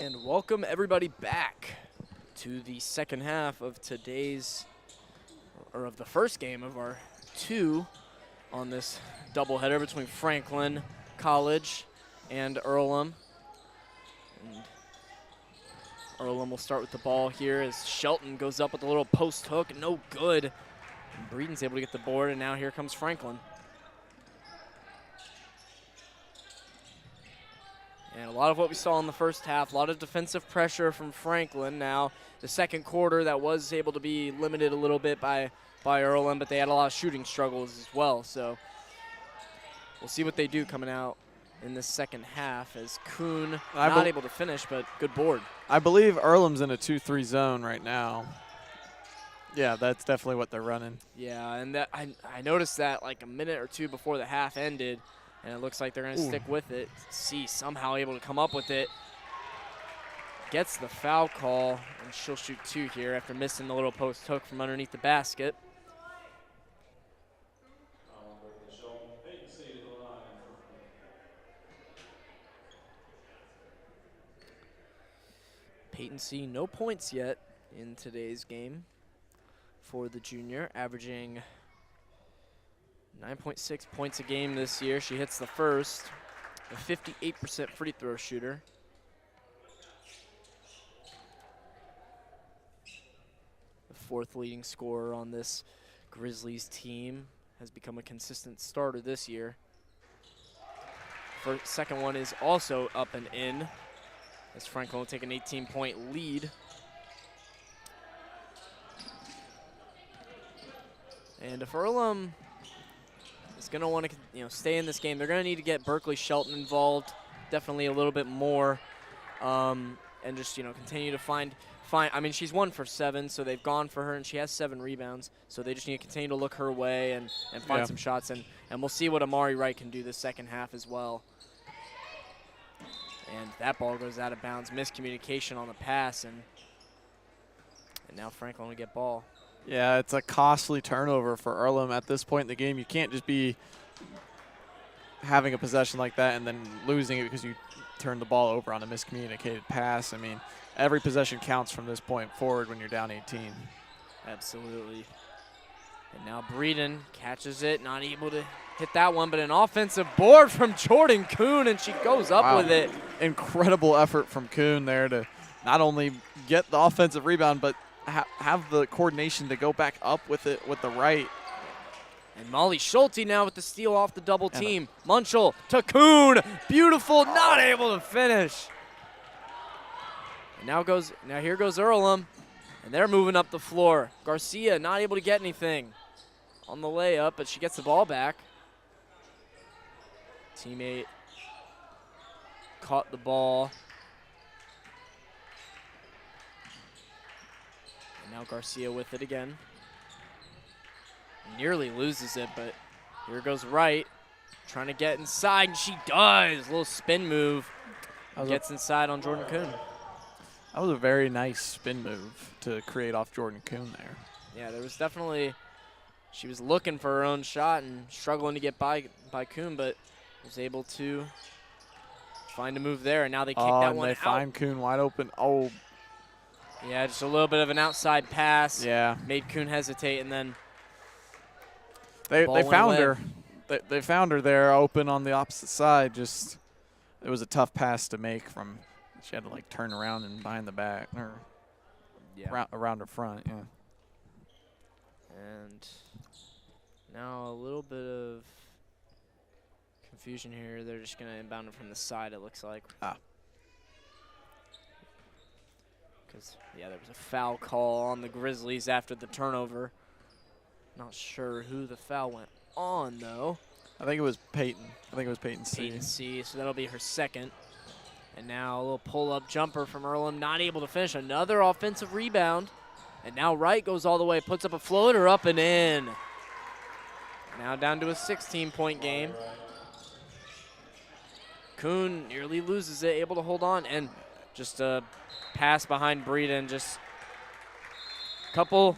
And welcome everybody back to the second half of today's, or of the first game of our two on this doubleheader between Franklin College and Earlham. And Earlham will start with the ball here as Shelton goes up with a little post hook, no good. And Breeden's able to get the board, and now here comes Franklin. And a lot of what we saw in the first half, a lot of defensive pressure from Franklin. Now, the second quarter, that was able to be limited a little bit by Earlham, but they had a lot of shooting struggles as well. So we'll see what they do coming out in the second half as Kuhn not able to finish, but good board. I believe Earlham's in a 2-3 zone right now. Yeah, that's definitely what they're running. Yeah, and that I noticed that like a minute or two before the half ended, and it looks like they're going to stick with it. C somehow able to come up with it. Gets the foul call, and she'll shoot 2 here after missing the little post hook from underneath the basket. Peyton C, no points yet in today's game for the junior, averaging 9.6 points a game this year. She hits the first, a 58% free throw shooter. The 4th leading scorer on this Grizzlies team, has become a consistent starter this year. Second one is also up and in, as Franklin will take an 18-point lead. And if Earlham is going to want to stay in this game, they're going to need to get Berkeley Shelton involved definitely a little bit more, and just continue to find. I mean, she's 1 for 7, so they've gone for her, and she has 7 rebounds. So they just need to continue to look her way and find some shots, and we'll see what Amari Wright can do this second half as well. And that ball goes out of bounds. Miscommunication on the pass, and now Franklin will get ball. Yeah, it's a costly turnover for Earlham at this point in the game. You can't just be having a possession like that and then losing it because you turn the ball over on a miscommunicated pass. I mean, every possession counts from this point forward when you're down 18. Absolutely. And now Breeden catches it, not able to hit that one, but an offensive board from Jordan Kuhn, and she goes up with it. Incredible effort from Kuhn there to not only get the offensive rebound, but have the coordination to go back up with it with the right. And Molly Schulte now with the steal off the double team. Munchel to Kuhn. Beautiful, not able to finish. And now here goes Earlham, and they're moving up the floor. Garcia not able to get anything on the layup, but she gets the ball back. Teammate caught the ball. And now Garcia with it again. Nearly loses it, but here goes Wright, trying to get inside, and she does. A little spin move. Gets inside on Jordan Kuhn. That was a very nice spin move to create off Jordan Kuhn there. Yeah, there was definitely, she was looking for her own shot and struggling to get by Kuhn, but was able to find a move there, and now they kick that one out. They find Kuhn wide open. Oh. Yeah, just a little bit of an outside pass. Yeah. Made Kuhn hesitate, and then they found her. They found her there open on the opposite side. Just, it was a tough pass to make from, she had to like turn around and behind the back, or around her front, yeah. And now a little bit of confusion here. They're just going to inbound it from the side, it looks like. Because, yeah, there was a foul call on the Grizzlies after the turnover. Not sure who the foul went on, though. I think it was Peyton. I think it was Peyton C. Peyton C, so that'll be her second. And now a little pull-up jumper from Earlham, not able to finish. Another offensive rebound. And now Wright goes all the way, puts up a floater up and in. Now down to a 16-point game. Kuhn nearly loses it, able to hold on, and just a pass behind Breeden. Just couple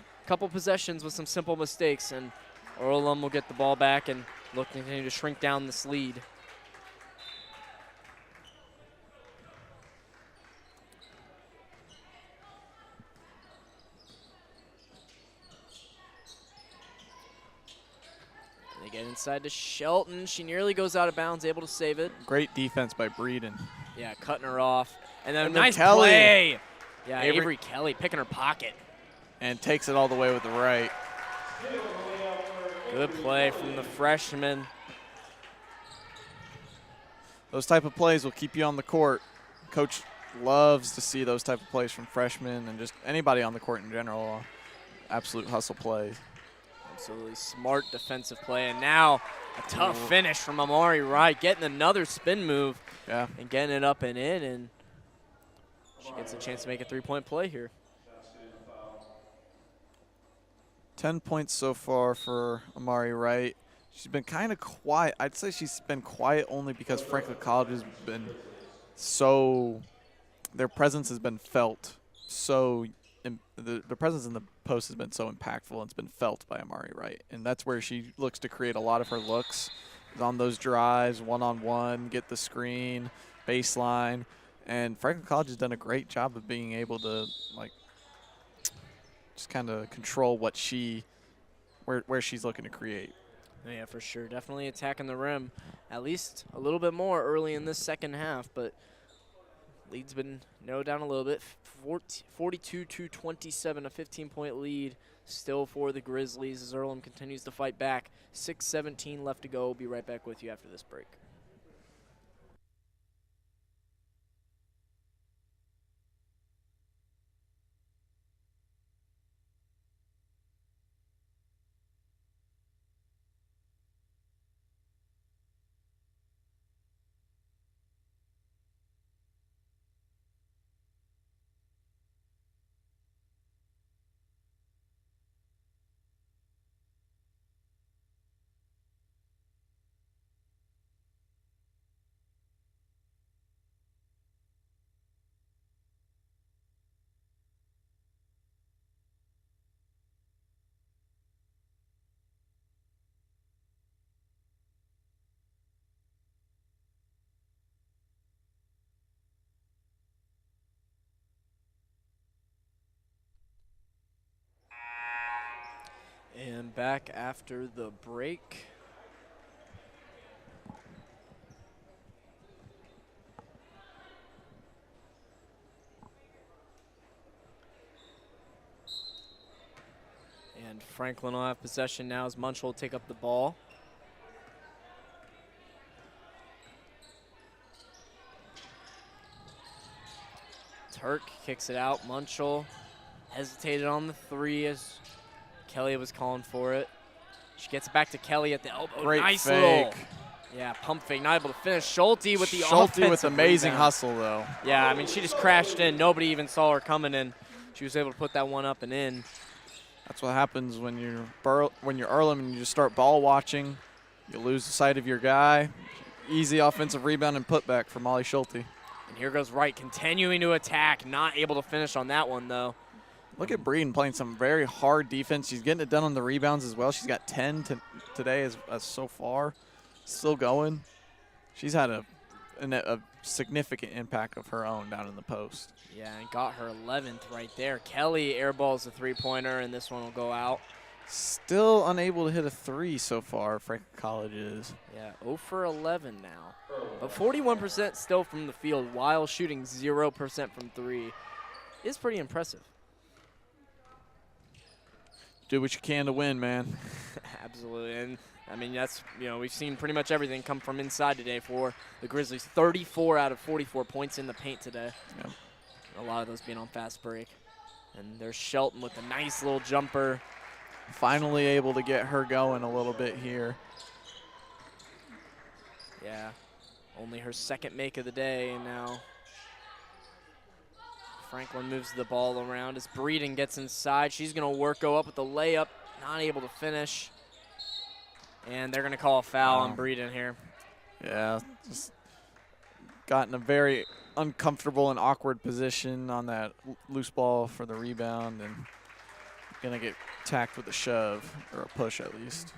possessions with some simple mistakes, and Earlham will get the ball back and look to continue to shrink down this lead. They get inside to Shelton. She nearly goes out of bounds, able to save it. Great defense by Breeden. Yeah, cutting her off. And then And a nice Kelly. play. Yeah, Avery. Avery Kelly picking her pocket. And takes it all the way with the right. Good play from the freshman. Those type of plays will keep you on the court. Coach loves to see those type of plays from freshmen and just anybody on the court in general. Absolute hustle plays. Absolutely smart defensive play. And now a tough finish from Amari Wright, getting another spin move. Yeah. And getting it up and in, and she gets a chance to make a three-point play here. 10 points so far for Amari Wright. She's been kind of quiet. I'd say she's been quiet only because Franklin College has been so, their presence has been felt so, the presence in the post has been so impactful and it's been felt by Amari Wright. And that's where she looks to create a lot of her looks on those drives, one-on-one, get the screen, baseline. And Franklin College has done a great job of being able to, like, just kind of control what where she's looking to create. Yeah, for sure. Definitely attacking the rim at least a little bit more early in this second half, but lead's been narrowed down a little bit. 42-27, a 15-point lead still for the Grizzlies as Earlham continues to fight back. 6:17 left to go. We'll be right back with you after this break. And back after the break. And Franklin will have possession now as Munch will take up the ball. Turk kicks it out. Munchell hesitated on the three as Kelly was calling for it. She gets it back to Kelly at the elbow. Great nice fake. little, yeah, pump fake. Not able to finish. Schulte with the Schulte offensive with amazing rebound. hustle, though. Yeah, I mean, she just crashed in. Nobody even saw her coming in. She was able to put that one up and in. That's what happens when you're Earlham and you just start ball watching. You lose the sight of your guy. Easy offensive rebound and putback for Molly Schulte. And here goes Wright, continuing to attack. Not able to finish on that one, though. Look at Breeden playing some very hard defense. She's getting it done on the rebounds as well. She's got 10 today as so far. Still going. She's had a significant impact of her own down in the post. Yeah, and got her 11th right there. Kelly airballs the three-pointer, and this one will go out. Still unable to hit a three so far, Franklin College is. Yeah, 0 for 11 now. But 41% still from the field while shooting 0% from three is pretty impressive. Do what you can to win, man. Absolutely. And, I mean, that's, we've seen pretty much everything come from inside today for the Grizzlies. 34 out of 44 points in the paint today. Yep. A lot of those being on fast break. And there's Shelton with a nice little jumper. Finally able to get her going a little bit here. Yeah, only her second make of the day now. Franklin moves the ball around as Breeden gets inside. She's going to go up with the layup, not able to finish. And they're going to call a foul on Breeden here. Yeah, just got in a very uncomfortable and awkward position on that loose ball for the rebound and going to get tacked with a shove, or a push at least.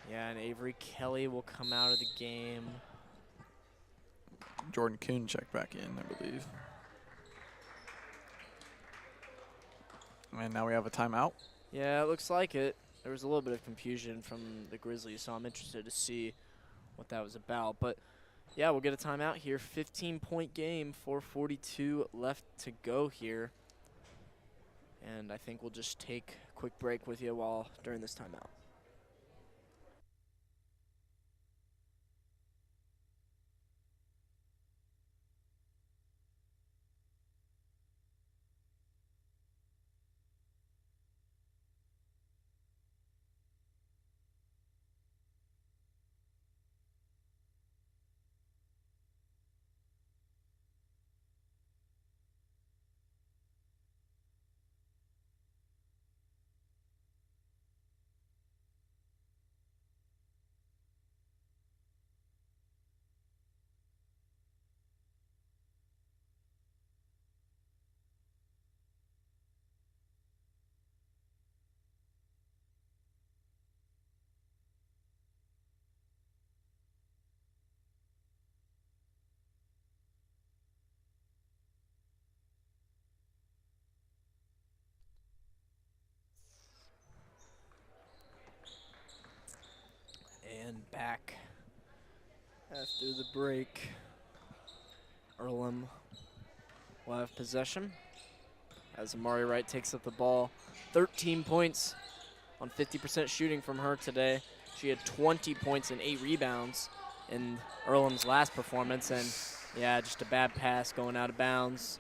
Yeah, and Avery Kelly will come out of the game. Jordan Kuhn checked back in, I believe. And now we have a timeout. Yeah, it looks like it. there was a little bit of confusion from the Grizzlies, so I'm interested to see what that was about. But yeah, we'll get a timeout here. 15-point game, 4:42 left to go here. And I think we'll just take a quick break with you during this timeout. And back after the break. Earlham will have possession as Amari Wright takes up the ball. 13 points on 50% shooting from her today. She had 20 points and 8 rebounds in Earlham's last performance, and yeah, just a bad pass going out of bounds.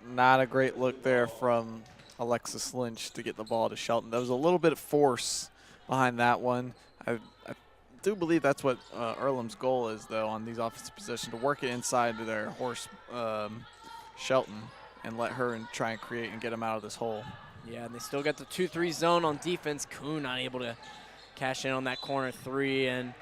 Not a great look there from Alexis Lynch to get the ball to Shelton. There was a little bit of force behind that one. I do believe that's what Earlham's goal is, though, on these offensive possessions, to work it inside to their horse Shelton and let her try and create and get them out of this hole. Yeah, and they still got the 2-3 zone on defense. Kuhn not able to cash in on that corner 3, and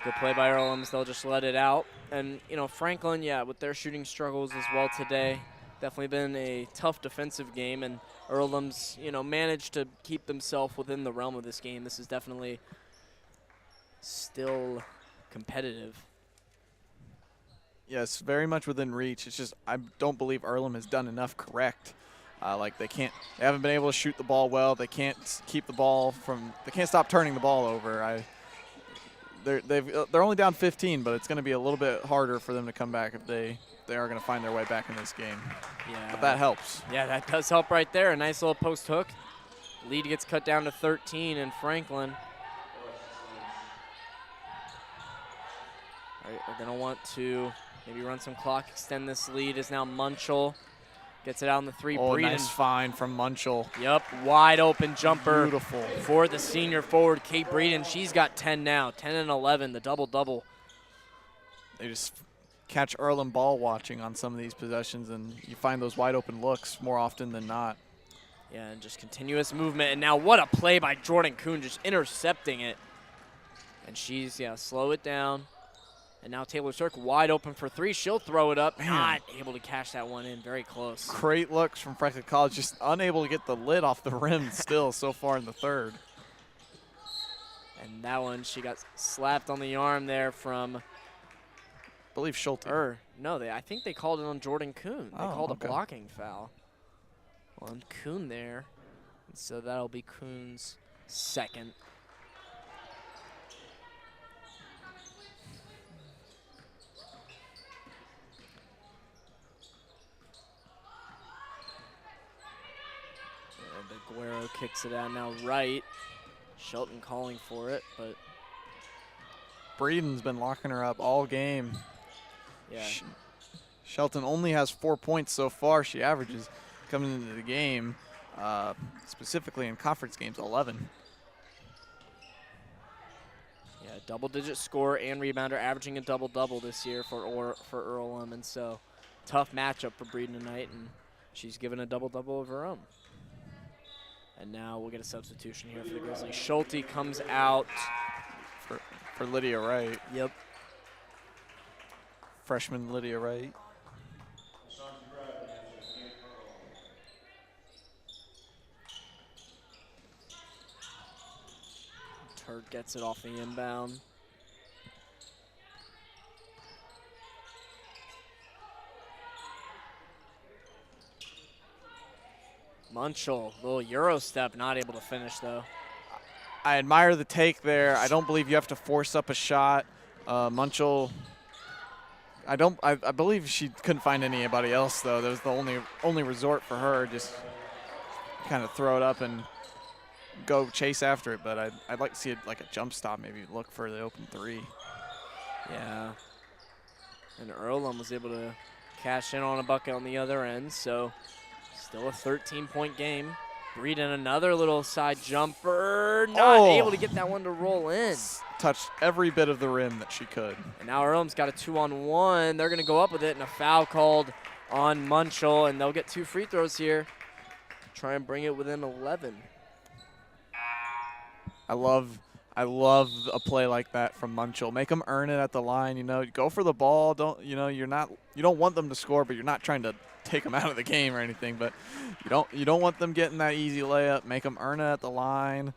good play by Earlham's. They'll just let it out. And, you know, Franklin, yeah, with their shooting struggles as well today, definitely been a tough defensive game, and Earlham's, you know, managed to keep themselves within the realm of this game. This is definitely still competitive. Yes, very much within reach. It's just I don't believe Earlham has done enough correct. Like they haven't been able to shoot the ball well. They can't keep the ball from. They can't stop turning the ball over. They're only down 15, but it's going to be a little bit harder for them to come back if they are going to find their way back in this game. Yeah, but that helps. Yeah, that does help right there. A nice little post hook. Lead gets cut down to 13, and Franklin are going to want to maybe run some clock, extend this lead. Is now Munchell. Gets it out on the 3. Oh, Breeden. nice find from Munchell. Yep, wide open jumper. Beautiful. For the senior forward, Kate Breeden. She's got 10 now, 10 and 11, the double-double. They just catch Earlham ball watching on some of these possessions, and you find those wide open looks more often than not. Yeah, and just continuous movement. And now what a play by Jordan Kuhn, just intercepting it. And she's, slow it down. And now Taylor Cirque wide open for 3. She'll throw it up. Man. Not able to cash that one in. Very close. Great looks from Franklin College. Just unable to get the lid off the rim still so far in the third. And that one, she got slapped on the arm there from, I believe Schulte. No, I think they called it on Jordan Kuhn. They called a blocking foul on Kuhn there. And so that'll be Kuhn's second. Guerrero kicks it out now right. Shelton calling for it, but Breeden's been locking her up all game. yeah. Shelton only has 4 points so far. She averages coming into the game, specifically in conference games, 11. Yeah, double-digit scorer and rebounder, averaging a double-double this year for Earlham, and so tough matchup for Breeden tonight, and she's given a double-double of her own. And now we'll get a substitution here for the Grizzlies. Schulte comes out. For Lydia Wright. Yep. Freshman Lydia Wright. Turd gets it off the inbound. Munchell, little Euro step, not able to finish though. I admire the take there. I don't believe you have to force up a shot. Munchell, I believe she couldn't find anybody else, though. That was the only resort for her. Just kind of throw it up and go chase after it. But I'd like to see it like a jump stop, maybe look for the open three. Yeah. And Earlham was able to cash in on a bucket on the other end, so still a 13-point game. Breeden another little side jumper, not able to get that one to roll in. Touched every bit of the rim that she could. And now Earlham's got a 2-on-1. They're going to go up with it, and a foul called on Munchell, and they'll get 2 free throws here. Try and bring it within 11. I love a play like that from Munchell. Make them earn it at the line. You know, go for the ball. You don't want them to score, but you're not trying to take them out of the game or anything. But you don't want them getting that easy layup. Make them earn it at the line.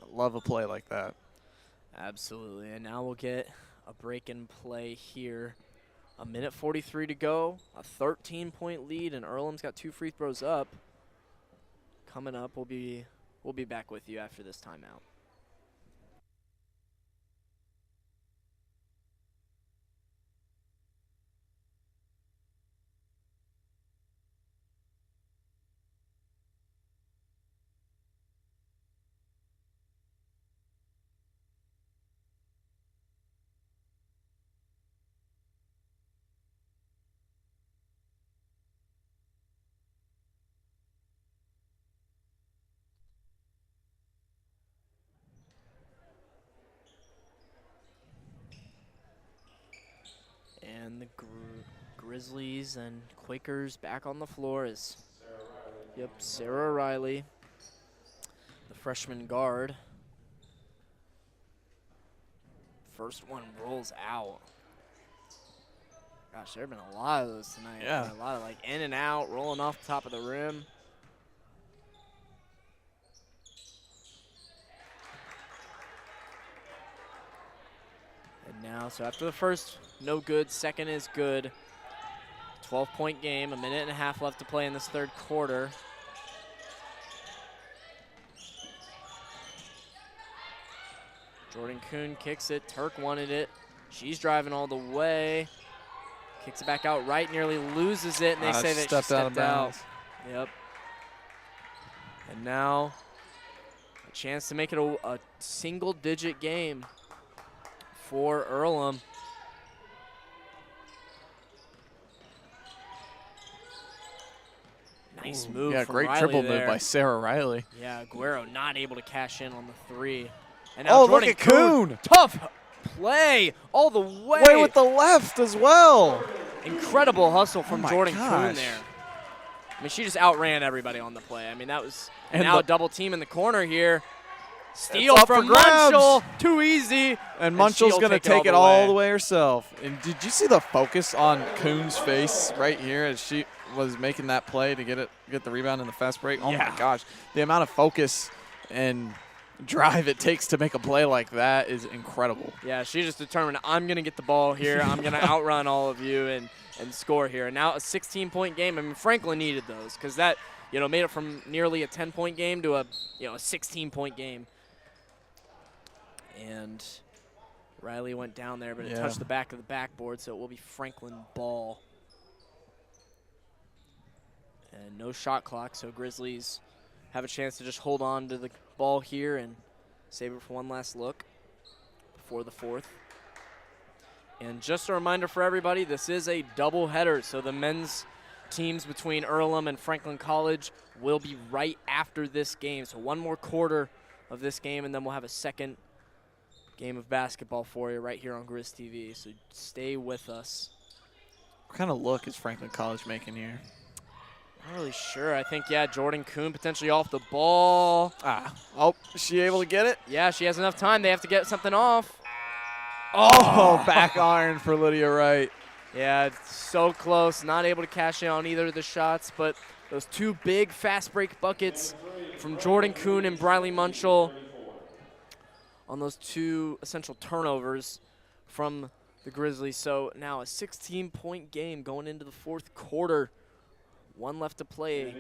I love a play like that. Absolutely. And now we'll get a break in play here. 1:43 to go. A 13-point lead, and Earlham's got 2 free throws up. Coming up, we'll be back with you after this timeout. And the Grizzlies and Quakers back on the floor is, Sarah Riley, the freshman guard. First one rolls out. Gosh, there have been a lot of those tonight. Yeah. A lot of like in and out, rolling off the top of the rim. And now, so after the first, no good. Second is good. 12-point game, 1.5 minutes left to play in this third quarter. Jordan Kuhn kicks it. Turk wanted it. She's driving all the way. Kicks it back out right, nearly loses it, and they say that she stepped out of bounds. Yep. And now a chance to make it a single-digit game for Earlham. Nice move from great Riley triple there. move by Sarah Riley. Yeah, Aguero not able to cash in on the 3. And now Jordan look at Kuhn. Tough play all the way. Way with the left as well. Incredible hustle from Jordan Kuhn gosh. there. I mean, she just outran everybody on the play. I mean, that was And now a look- double team in the corner here. Steal up from for grabs. Munchell. Too easy. And Munchell's she'll going to take take it all the way herself. And did you see the focus on Kuhn's face right here as she was making that play to get the rebound in the fast break? Oh, Yeah. my gosh. The amount of focus and drive it takes to make a play like that is incredible. Yeah, she just determined, I'm going to get the ball here. I'm going to outrun all of you and score here. And now a 16-point game. I mean, Franklin needed those because that, made it from nearly a 10-point game to a 16-point game. And Riley went down there, but it touched the back of the backboard, so it will be Franklin ball. And no shot clock, so Grizzlies have a chance to just hold on to the ball here and save it for one last look before the 4th. And just a reminder for everybody, this is a doubleheader, so the men's teams between Earlham and Franklin College will be right after this game. So one more quarter of this game, and then we'll have a second game of basketball for you right here on Grizz TV. So stay with us. What kind of look is Franklin College making here? Not really sure. I think, Jordan Kuhn potentially off the ball. Oh, is she able to get it? Yeah, she has enough time. They have to get something off. Oh, back iron for Lydia Wright. Yeah, it's so close. Not able to cash in on either of the shots, but those 2 big fast break buckets from Jordan Kuhn and Briley Munchell on those 2 essential turnovers from the Grizzlies. So now a 16-point game going into the 4th quarter. 1 left to play.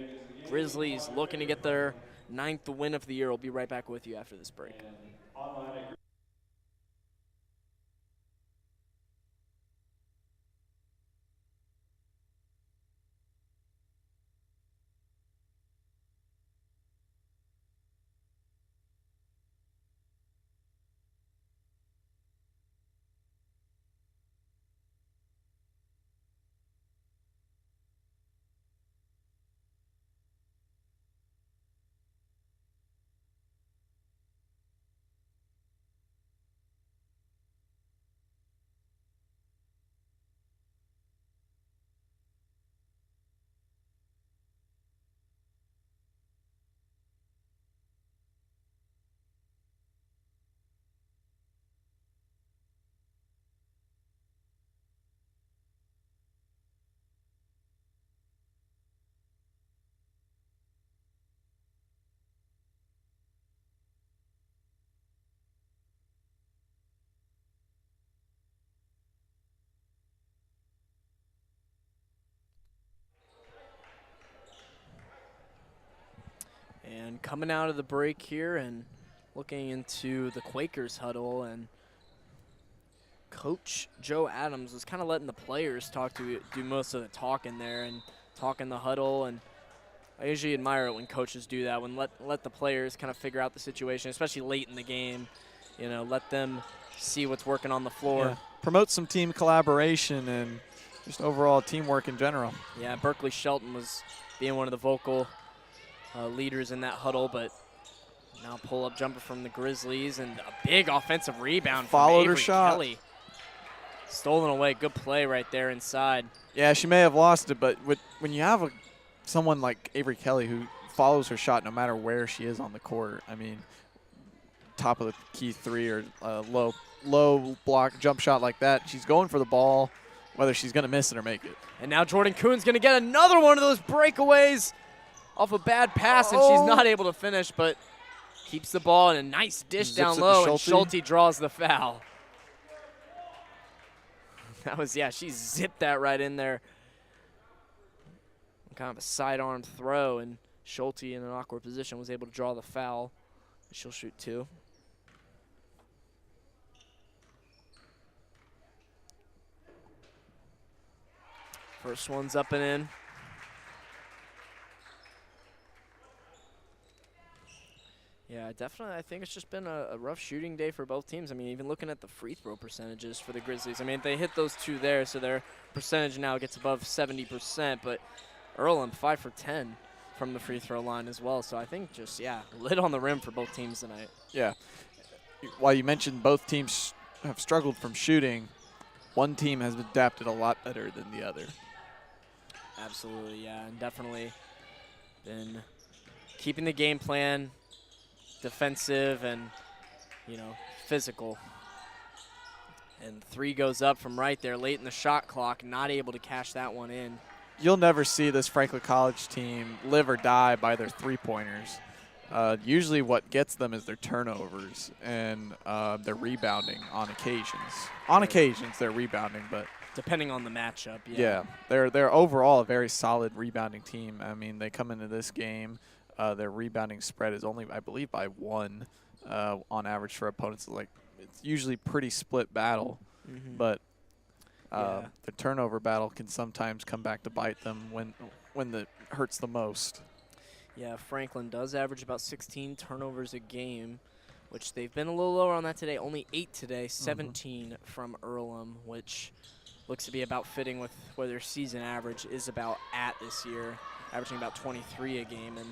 Grizzlies looking to get their 9th win of the year. We'll be right back with you after this break. And coming out of the break here and looking into the Quakers huddle, and Coach Joe Adams was kind of letting the players do most of the talking there and talk in the huddle. And I usually admire it when coaches do that, when let the players kind of figure out the situation, especially late in the game. You know, let them see what's working on the floor. Yeah. Promote some team collaboration and just overall teamwork in general. Yeah, Berkeley Shelton was being one of the vocal leaders in that huddle, but now pull-up jumper from the Grizzlies and a big offensive rebound from Followed Avery her shot. Kelly. Stolen away. Good play right there inside. Yeah, she may have lost it, but when you have someone like Avery Kelly who follows her shot no matter where she is on the court, I mean, top of the key three or low block jump shot like that, she's going for the ball, whether she's going to miss it or make it. And now Jordan Kuhn's going to get another one of those breakaways off a bad pass, and she's not able to finish, but keeps the ball and a nice dish down low, and Schulte draws the foul. That was, yeah, she zipped that right in there. Kind of a sidearm throw, and Schulte in an awkward position was able to draw the foul. She'll shoot two. First one's up and in. Yeah, definitely. I think it's just been a rough shooting day for both teams. I mean, even looking at the free throw percentages for the Grizzlies. I mean, they hit those two there, so their percentage now gets above 70%. But Earlham, 5 for 10 from the free throw line as well. So I think just, yeah, lid on the rim for both teams tonight. Yeah. While you mentioned both teams have struggled from shooting, one team has adapted a lot better than the other. Absolutely, yeah, and definitely been keeping the game plan defensive and, you know, physical. And three goes up from right there late in the shot clock, not able to cash that one in. You'll never see this Franklin College team live or die by their three-pointers. Usually what gets them is their turnovers and their rebounding on occasions. On occasions, they're rebounding, but depending on the matchup, yeah. They're overall a very solid rebounding team. I mean, they come into this game, their rebounding spread is only, I believe, by 1 on average for opponents. Like, it's usually pretty split battle, but the turnover battle can sometimes come back to bite them when it hurts the most. Yeah, Franklin does average about 16 turnovers a game, which they've been a little lower on that today. Only 8 today, 17 from Earlham, which looks to be about fitting with where their season average is about at this year, averaging about 23 a game. And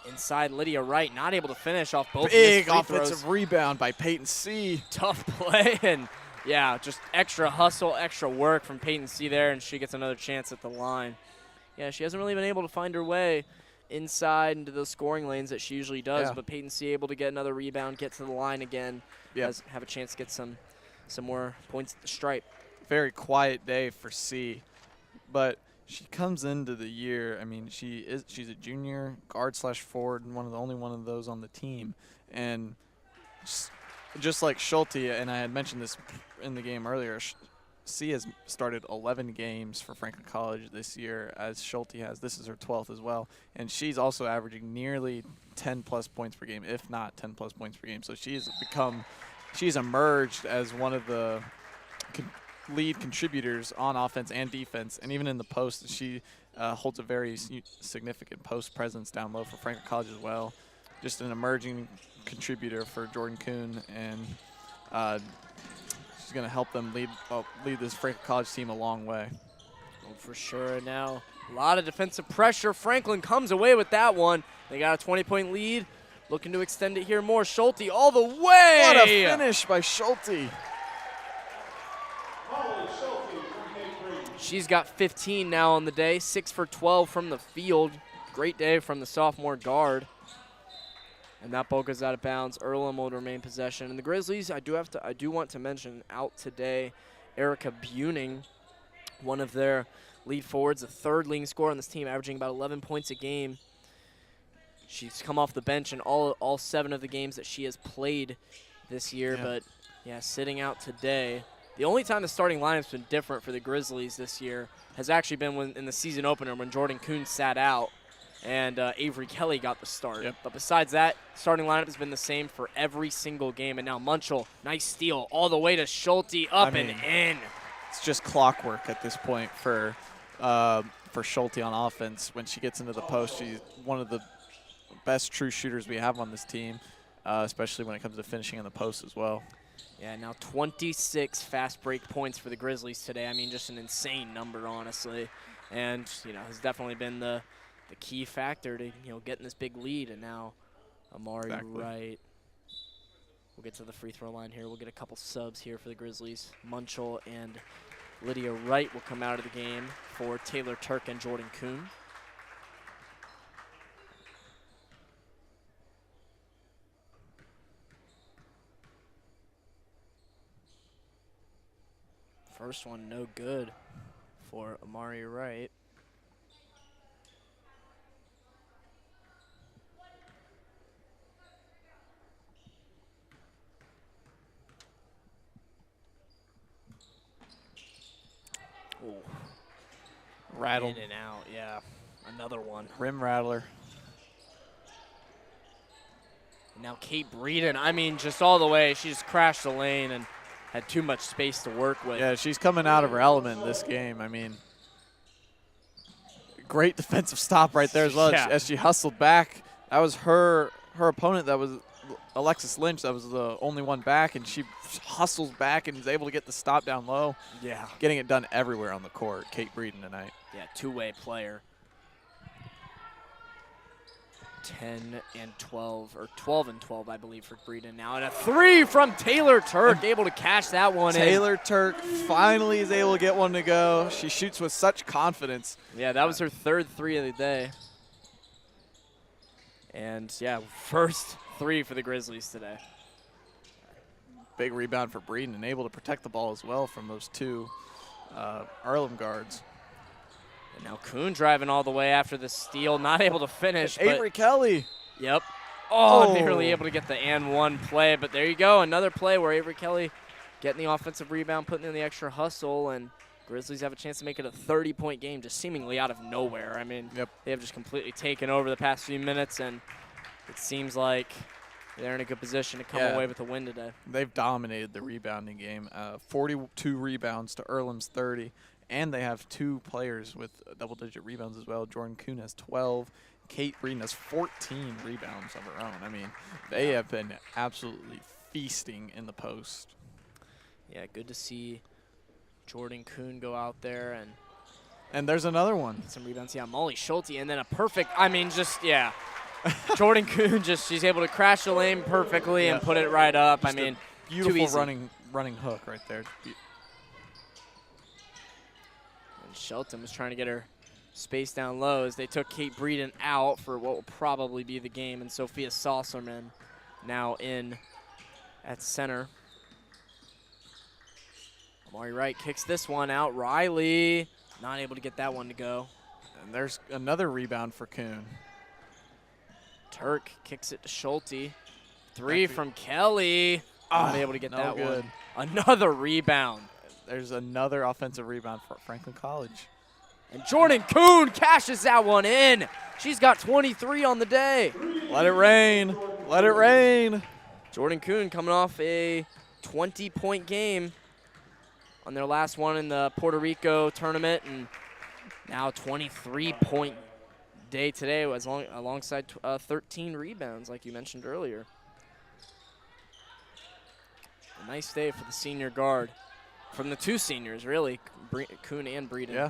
inside, Lydia Wright not able to finish off both big free offensive throws. Rebound by Peyton C. Tough play, and yeah, just extra hustle, extra work from Peyton C there, and she gets another chance at the line. Yeah, she hasn't really been able to find her way inside into those scoring lanes that she usually does, but Peyton C able to get another rebound, get to the line again, have a chance to get some more points at the stripe. Very quiet day for C, but she comes into the year. I mean, she's a junior guard/forward and only one of those on the team, and just like Schulte, and I had mentioned this in the game earlier, has started 11 games for Franklin College this year, as Schulte has. This is her 12th as well. And she's also averaging nearly 10-plus points per game, if not 10-plus points per game. So she's emerged as one of the lead contributors on offense and defense. And even in the post, she holds a very significant post presence down low for Franklin College as well. Just an emerging contributor for Jordan Kuhn, and she's going to help them lead this Franklin College team a long way. Oh, for sure. Now, a lot of defensive pressure. Franklin comes away with that one. They got a 20-point lead. Looking to extend it here more. Schulte all the way. What a finish by Schulte. She's got 15 now on the day, 6 for 12 from the field. Great day from the sophomore guard. And that ball goes out of bounds. Earlham will remain possession. And the Grizzlies, I do want to mention out today, Erica Buning, one of their lead forwards, the third leading scorer on this team, averaging about 11 points a game. She's come off the bench in all 7 of the games that she has played this year, but yeah, sitting out today. The only time the starting lineup's been different for the Grizzlies this year has actually been in the season opener when Jordan Kuhn sat out and Avery Kelly got the start. Yep. But besides that, starting lineup has been the same for every single game. And now Munchel, nice steal all the way to Schulte, and in. It's just clockwork at this point for Schulte on offense. When she gets into the post, she's one of the best true shooters we have on this team, especially when it comes to finishing in the post as well. Yeah, now 26 fast break points for the Grizzlies today. I mean, just an insane number, honestly. And, has definitely been the key factor to, getting this big lead. And now Amari Wright will get to the free throw line here. We'll get a couple subs here for the Grizzlies. Munchel and Lydia Wright will come out of the game for Taylor Turk and Jordan Kuhn. First one no good for Amari Wright. Ooh. Rattled. In and out, yeah. Another one. Rim rattler. And now Kate Breeden, I mean, just all the way. She just crashed the lane and had too much space to work with. Yeah, she's coming out of her element this game. I mean, great defensive stop right there as well. Yeah. As she hustled back. That was her opponent. That was Alexis Lynch. That was the only one back, and she hustles back and is able to get the stop down low. Yeah. Getting it done everywhere on the court. Kate Breeden tonight. Yeah, two-way player. 10 and 12, or 12 and 12, I believe, for Breeden now. And a 3 from Taylor Turk, able to cash that one in. Taylor Turk finally is able to get one to go. She shoots with such confidence. Yeah, that was her third 3 of the day. And, yeah, first 3 for the Grizzlies today. Big rebound for Breeden and able to protect the ball as well from those 2 Earlham guards. And now Kuhn driving all the way after the steal, not able to finish. Avery Kelly. Yep. Oh, nearly able to get the and one play, but there you go. Another play where Avery Kelly getting the offensive rebound, putting in the extra hustle, and Grizzlies have a chance to make it a 30-point game just seemingly out of nowhere. I mean, They have just completely taken over the past few minutes, and it seems like they're in a good position to come away with a win today. They've dominated the rebounding game. 42 rebounds to Earlham's 30. And they have 2 players with double-digit rebounds as well. Jordan Kuhn has 12. Kate Breeden has 14 rebounds of her own. I mean, they have been absolutely feasting in the post. Yeah, good to see Jordan Kuhn go out there and there's another one. Get some rebounds. Yeah, Molly Schulte, and then a perfect, I mean, just, yeah. Jordan Kuhn she's able to crash the lane perfectly and put it right up. Just I mean, beautiful running hook right there. Shelton was trying to get her space down low as they took Kate Breeden out for what will probably be the game, and Sophia Saucerman now in at center. Amari Wright kicks this one out. Riley not able to get that one to go. And there's another rebound for Kuhn. Turk kicks it to Schulte. 3 from Kelly. Not able to get that one. Another rebound. there's another offensive rebound for Franklin College. And Jordan Kuhn cashes that one in. She's got 23 on the day. Let it rain. Let it rain. Jordan Kuhn coming off a 20-point game on their last one in the Puerto Rico tournament, and now 23-point day today alongside 13 rebounds, like you mentioned earlier. A nice day for the senior guard. From the two seniors, really, Kuhn and Breeden. Yeah.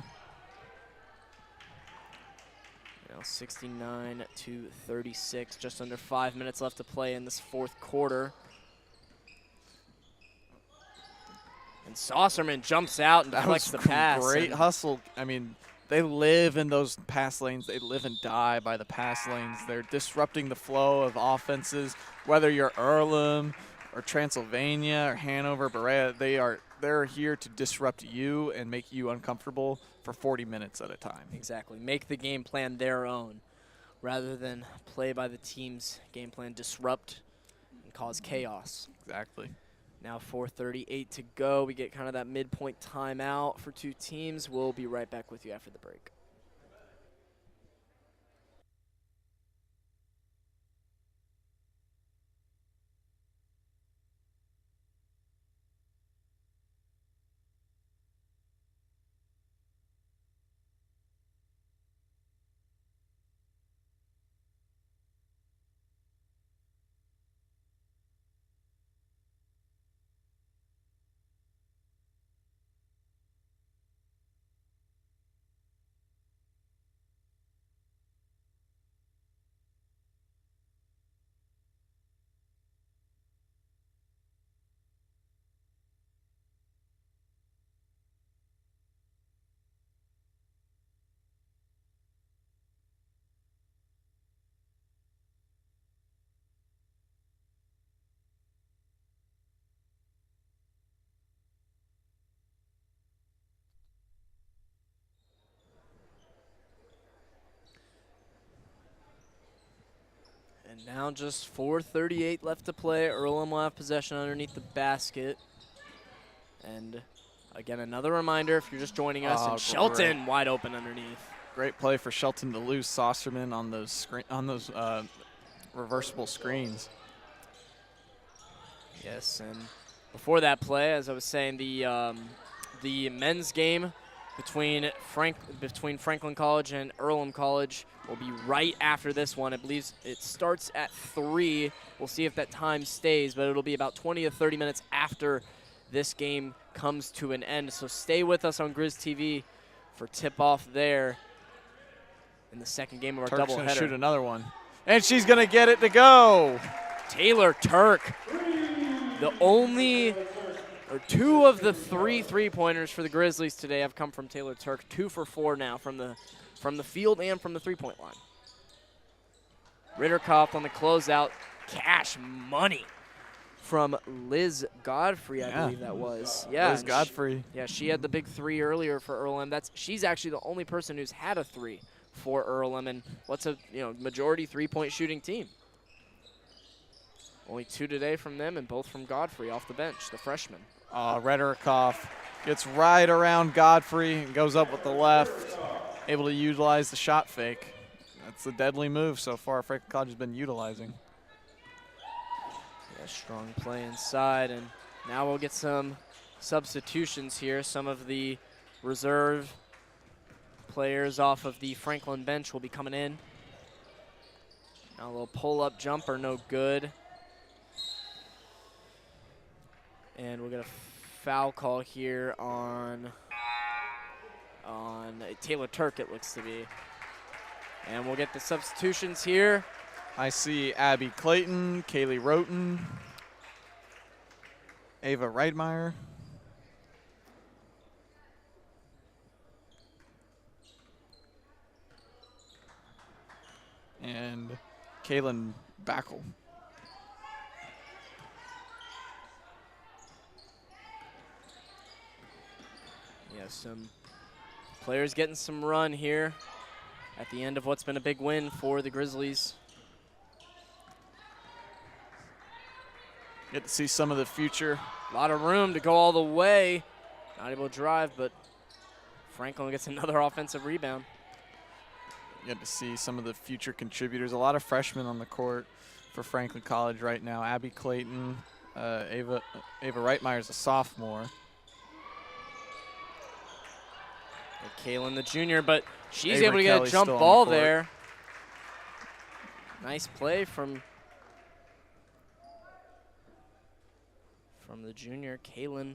Now 69-36, just under 5 minutes left to play in this fourth quarter. And Saucerman jumps out and deflects the pass. Great hustle. I mean, they live in those pass lanes. They live and die by the pass lanes. They're disrupting the flow of offenses. Whether you're Earlham or Transylvania or Hanover, Berea, they're here to disrupt you and make you uncomfortable for 40 minutes at a time. Exactly. Make the game plan their own rather than play by the team's game plan, disrupt and cause chaos. Exactly. Now 4:38 to go. We get kind of that midpoint timeout for two teams. We'll be right back with you after the break. And now just 4:38 left to play. Earlham will have possession underneath the basket. And again, another reminder if you're just joining us, and Shelton wide open underneath. Great play for Shelton to lose Saucerman on those reversible screens. Yes, and before that play, as I was saying, the men's game between Franklin College and Earlham College will be right after this one. I believe it starts at 3. We'll see if that time stays, but it'll be about 20 to 30 minutes after this game comes to an end. So stay with us on Grizz TV for tip-off there in the second game of our doubleheader. Turk's gonna shoot another one, and she's gonna get it to go. Taylor Turk, the only, or 2 of the 3 3-pointers for the Grizzlies today have come from Taylor Turk. 2 for 4 now from the field and from the 3-point line. Ritterkopf on the closeout. Cash money from Liz Godfrey, I believe that was. Yeah, Liz Godfrey. She had the big 3 earlier for Earlham. She's actually the only person who's had a 3 for Earlham, and what's a majority 3-point shooting team. Only 2 today from them, and both from Godfrey off the bench, the freshman. Ritterkopf gets right around Godfrey and goes up with the left, able to utilize the shot fake. That's a deadly move so far Franklin College has been utilizing. Yeah, strong play inside, and now we'll get some substitutions here. Some of the reserve players off of the Franklin bench will be coming in. Now a little pull-up jumper, no good. And we'll get a foul call here on Taylor Turk, it looks to be. And we'll get the substitutions here. I see Abby Clayton, Kaylee Roten, Ava Reitmeyer. And Kaylin Backel. Yeah, some players getting some run here at the end of what's been a big win for the Grizzlies. Get to see some of the future. A lot of room to go all the way. Not able to drive, but Franklin gets another offensive rebound. You get to see some of the future contributors. A lot of freshmen on the court for Franklin College right now. Abby Clayton, Ava Reitmeyer's a sophomore. And Kaylin, the junior, but she's Avery able to get Kelly's a jump still on ball the court. there. Nice play from the junior, Kaylin.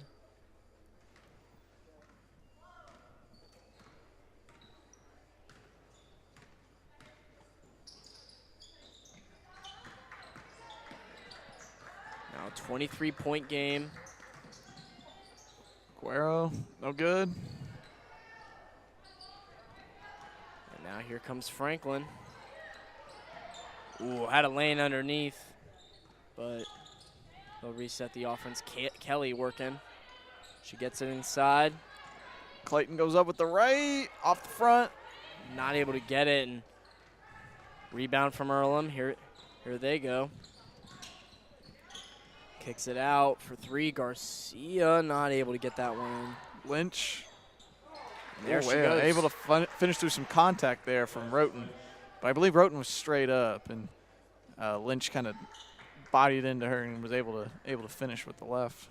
Now a 23-point game. Guerrero, no good. And now here comes Franklin. Ooh, had a lane underneath, but they'll reset the offense. Kelly working. She gets it inside. Clayton goes up with the right, off the front. Not able to get it, and rebound from Earlham. Here they go. Kicks it out for three. Garcia not able to get that one in. Lynch. There she goes. Able to finish through some contact there from Roten. But I believe Roten was straight up, and Lynch kind of bodied into her and was able to finish with the left.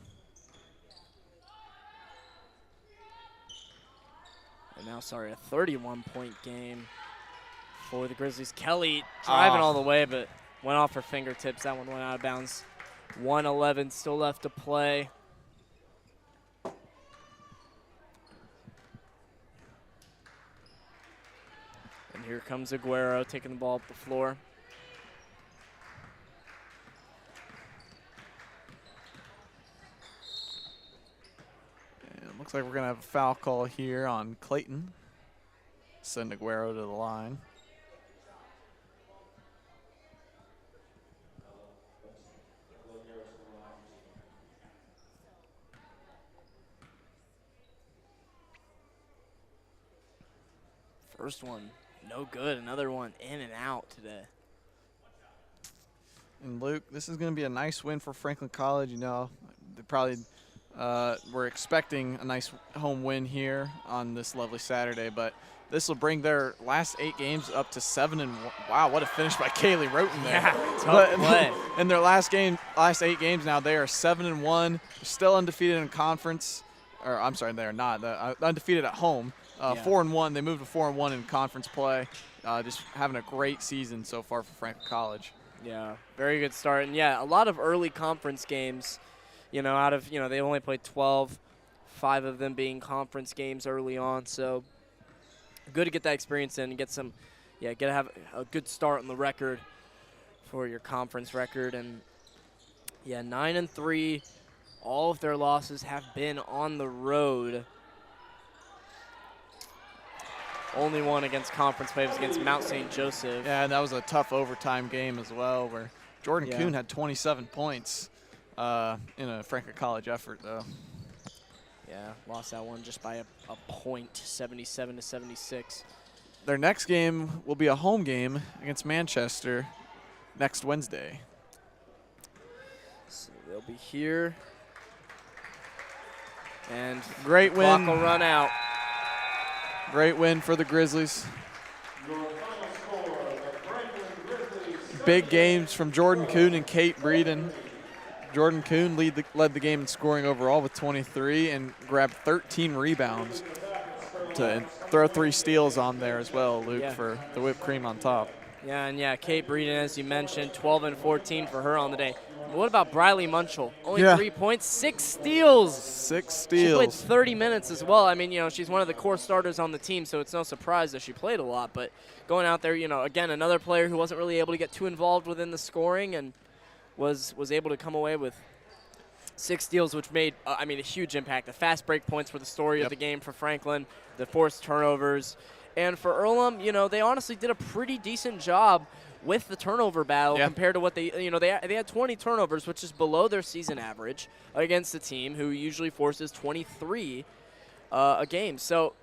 And now, sorry, a 31-point game for the Grizzlies. Kelly driving all the way, but went off her fingertips. That one went out of bounds. 1:11 still left to play. And here comes Aguero taking the ball up the floor. And it looks like we're going to have a foul call here on Clayton. Send Aguero to the line. First one, no good. Another one in and out today. And Luke, this is going to be a nice win for Franklin College. You know, they probably were expecting a nice home win here on this lovely Saturday, but this will bring their last 8 games up to 7-1. Wow, what a finish by Kaylee Roten there. Yeah, tough play. In their last 8 games now, they are 7-1. They're still undefeated in conference. Or I'm sorry, they are not. They're undefeated at home. 4-1. They moved to 4-1 in conference play. Just having a great season so far for Franklin College. Yeah, very good start. And, yeah, a lot of early conference games, you know, out of, you know, they only played 12, 5 of them being conference games early on. So good to get that experience in and get some, get to have a good start on the record for your conference record. And, 9-3. All of their losses have been on the road. Only one against conference play was against Mount St. Joseph. Yeah, and that was a tough overtime game as well, where Jordan Kuhn had 27 points in a Franklin College effort, though. Yeah, lost that one just by a point, 77-76. Their next game will be a home game against Manchester next Wednesday. So they'll be here. And great the win. Clock will run out. Great win for the Grizzlies. Big games from Jordan Kuhn and Kate Breeden. Jordan Kuhn led the game in scoring overall with 23 and grabbed 13 rebounds to throw 3 steals on there as well, Luke, for the whipped cream on top. Yeah, and Kate Breeden, as you mentioned, 12 and 14 for her on the day. What about Briley Munchell? Only 3 points, 6 steals. 6 steals. She played 30 minutes as well. I mean, you know, she's one of the core starters on the team, so it's no surprise that she played a lot. But going out there, you know, again, another player who wasn't really able to get too involved within the scoring and was able to come away with 6 steals, which made, a huge impact. The fast break points were the story of the game for Franklin, the forced turnovers. And for Earlham, you know, they honestly did a pretty decent job with the turnover battle compared to what they had 20 turnovers, which is below their season average against a team who usually forces 23 a game. So,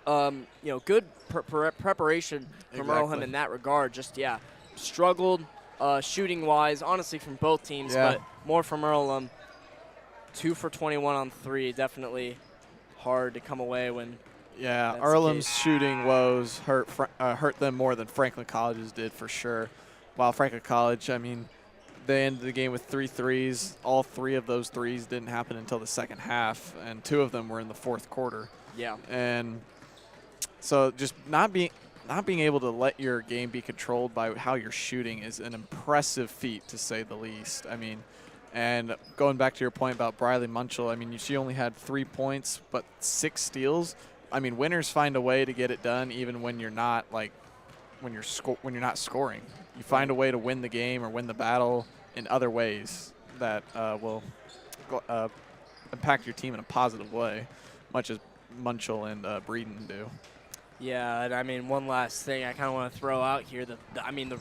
good preparation from Earlham in that regard. Just, struggled shooting-wise, honestly, from both teams, but more from Earlham. 2 for 21 on 3. Definitely hard to come away when. Yeah, That's the Earlham's case. shooting woes hurt them more than Franklin College's did for sure. While Franklin College, I mean, they ended the game with 3 threes. All 3 of those threes didn't happen until the second half, and 2 of them were in the fourth quarter. Yeah. And so just not being able to let your game be controlled by how you're shooting is an impressive feat, to say the least. I mean, and going back to your point about Briley Munchell, I mean, she only had 3 points, but 6 steals. I mean, winners find a way to get it done, even when you're not when you're not scoring. You find a way to win the game or win the battle in other ways that will impact your team in a positive way, much as Munchell and Breeden do. Yeah, and I mean, one last thing I kind of want to throw out here. The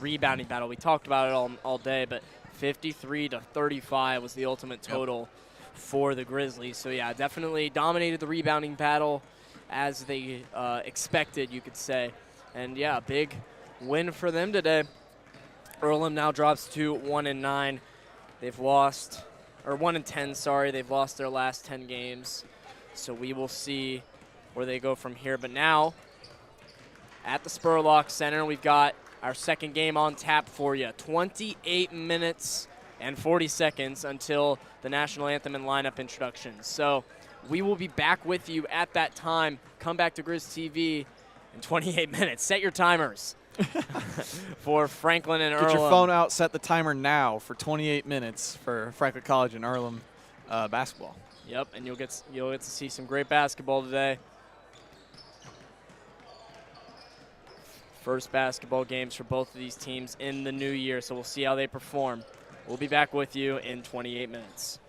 rebounding battle. We talked about it all day, but 53 to 35 was the ultimate total for the Grizzlies. So yeah, definitely dominated the rebounding battle as they expected, you could say. And yeah, big win for them today. Earlham now drops to 1-9. They've lost, or 1-10. Sorry, they've lost their last 10 games. So we will see where they go from here. But now, at the Spurlock Center, we've got our second game on tap for you. 28 minutes and 40 seconds until the national anthem and lineup introductions. So we will be back with you at that time. Come back to Grizz TV in 28 minutes. Set your timers for Franklin and Earlham. Get your phone out, set the timer now for 28 minutes for Franklin College and Earlham basketball. Yep, and you'll get to see some great basketball today. First basketball games for both of these teams in the new year, so we'll see how they perform. We'll be back with you in 28 minutes.